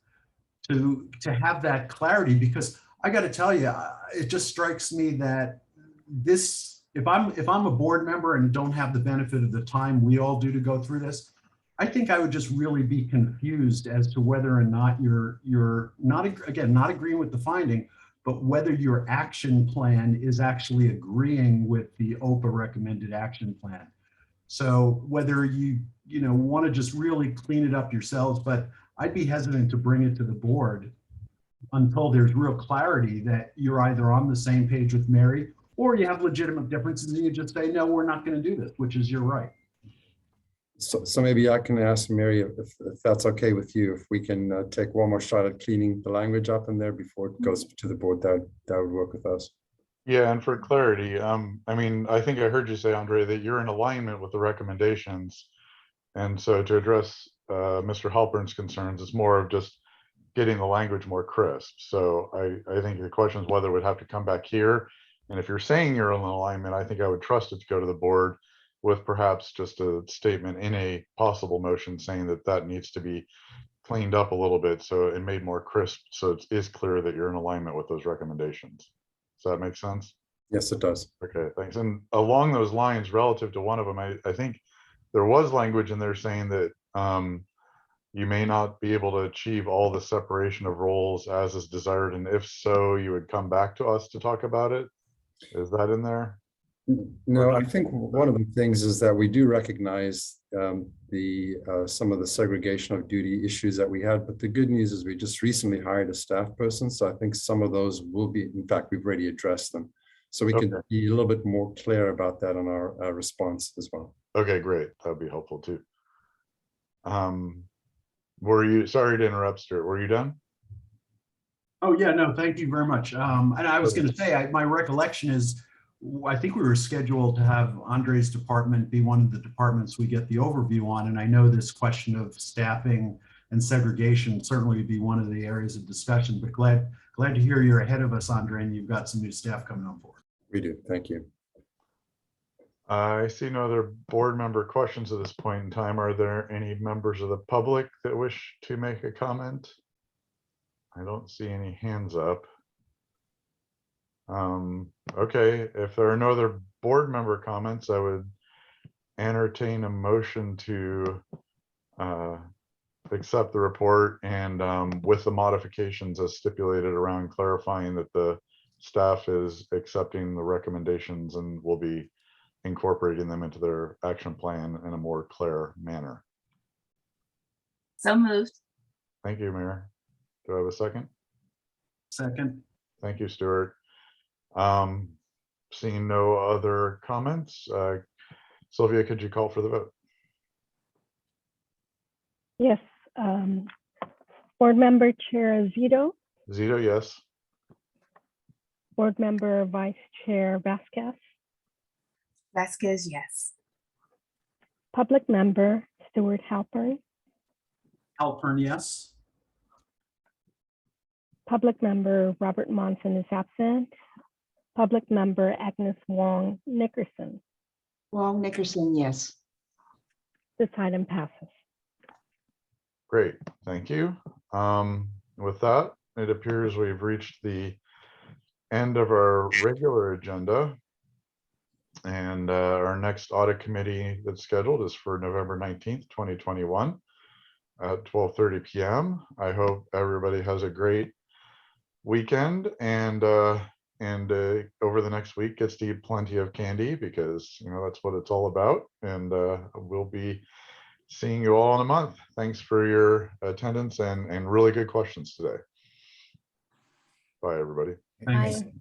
Speaker 5: to have that clarity, because I got to tell you, it just strikes me that this, if I'm a board member and don't have the benefit of the time we all do to go through this, I think I would just really be confused as to whether or not you're not, again, not agreeing with the finding, but whether your action plan is actually agreeing with the OPA recommended action plan. So whether you want to just really clean it up yourselves, but I'd be hesitant to bring it to the board until there's real clarity that you're either on the same page with Mary, or you have legitimate differences and you just say, no, we're not going to do this, which is your right.
Speaker 14: So maybe I can ask Mary if that's okay with you, if we can take one more shot at cleaning the language up in there before it goes to the board, that would work with us.
Speaker 1: Yeah, and for clarity, I mean, I think I heard you say, Andre, that you're in alignment with the recommendations. And so to address Mr. Halpern's concerns, it's more of just getting the language more crisp. So I think the question is whether it would have to come back here. And if you're saying you're in alignment, I think I would trust it to go to the board with perhaps just a statement in a possible motion saying that that needs to be cleaned up a little bit so it made more crisp, so it is clear that you're in alignment with those recommendations. Does that make sense?
Speaker 14: Yes, it does.
Speaker 1: Okay, thanks. And along those lines, relative to one of them, I think there was language in there saying that you may not be able to achieve all the separation of roles as is desired, and if so, you would come back to us to talk about it. Is that in there?
Speaker 14: No, I think one of the things is that we do recognize some of the segregation of duty issues that we had, but the good news is we just recently hired a staff person, so I think some of those will be, in fact, we've already addressed them. So we can be a little bit more clear about that in our response as well.
Speaker 1: Okay, great. That'd be helpful too. Were you, sorry to interrupt, Stuart, were you done?
Speaker 5: Oh, yeah, no, thank you very much. And I was going to say, my recollection is, I think we were scheduled to have Andre's department be one of the departments we get the overview on. And I know this question of staffing and segregation certainly would be one of the areas of discussion, but glad to hear you're ahead of us, Andre, and you've got some new staff coming on board.
Speaker 14: We do. Thank you.
Speaker 1: I see no other board member questions at this point in time. Are there any members of the public that wish to make a comment? I don't see any hands up. Okay, if there are no other board member comments, I would entertain a motion to accept the report and with the modifications as stipulated around clarifying that the staff is accepting the recommendations and will be incorporating them into their action plan in a more clear manner.
Speaker 4: So moved.
Speaker 1: Thank you, Mayor. Do I have a second?
Speaker 5: Second.
Speaker 1: Thank you, Stuart. Seeing no other comments, Sylvia, could you call for the vote?
Speaker 3: Yes. Board Member Chair Zito,
Speaker 1: Zito, yes.
Speaker 3: Board Member Vice Chair Vasquez,
Speaker 4: Vasquez, yes.
Speaker 3: Public Member Stuart Halpern,
Speaker 5: Halpern, yes.
Speaker 3: Public Member Robert Monson is absent. Public Member Agnes Wong Nickerson.
Speaker 6: Wong Nickerson, yes.
Speaker 3: This item passes.
Speaker 1: Great, thank you. With that, it appears we've reached the end of our regular agenda. And our next audit committee that's scheduled is for November 19th, 2021 at 12:30 p.m. I hope everybody has a great weekend and over the next week gets to eat plenty of candy because, you know, that's what it's all about. And we'll be seeing you all in a month. Thanks for your attendance and really good questions today. Bye, everybody.
Speaker 5: Thanks.
Speaker 3: Bye.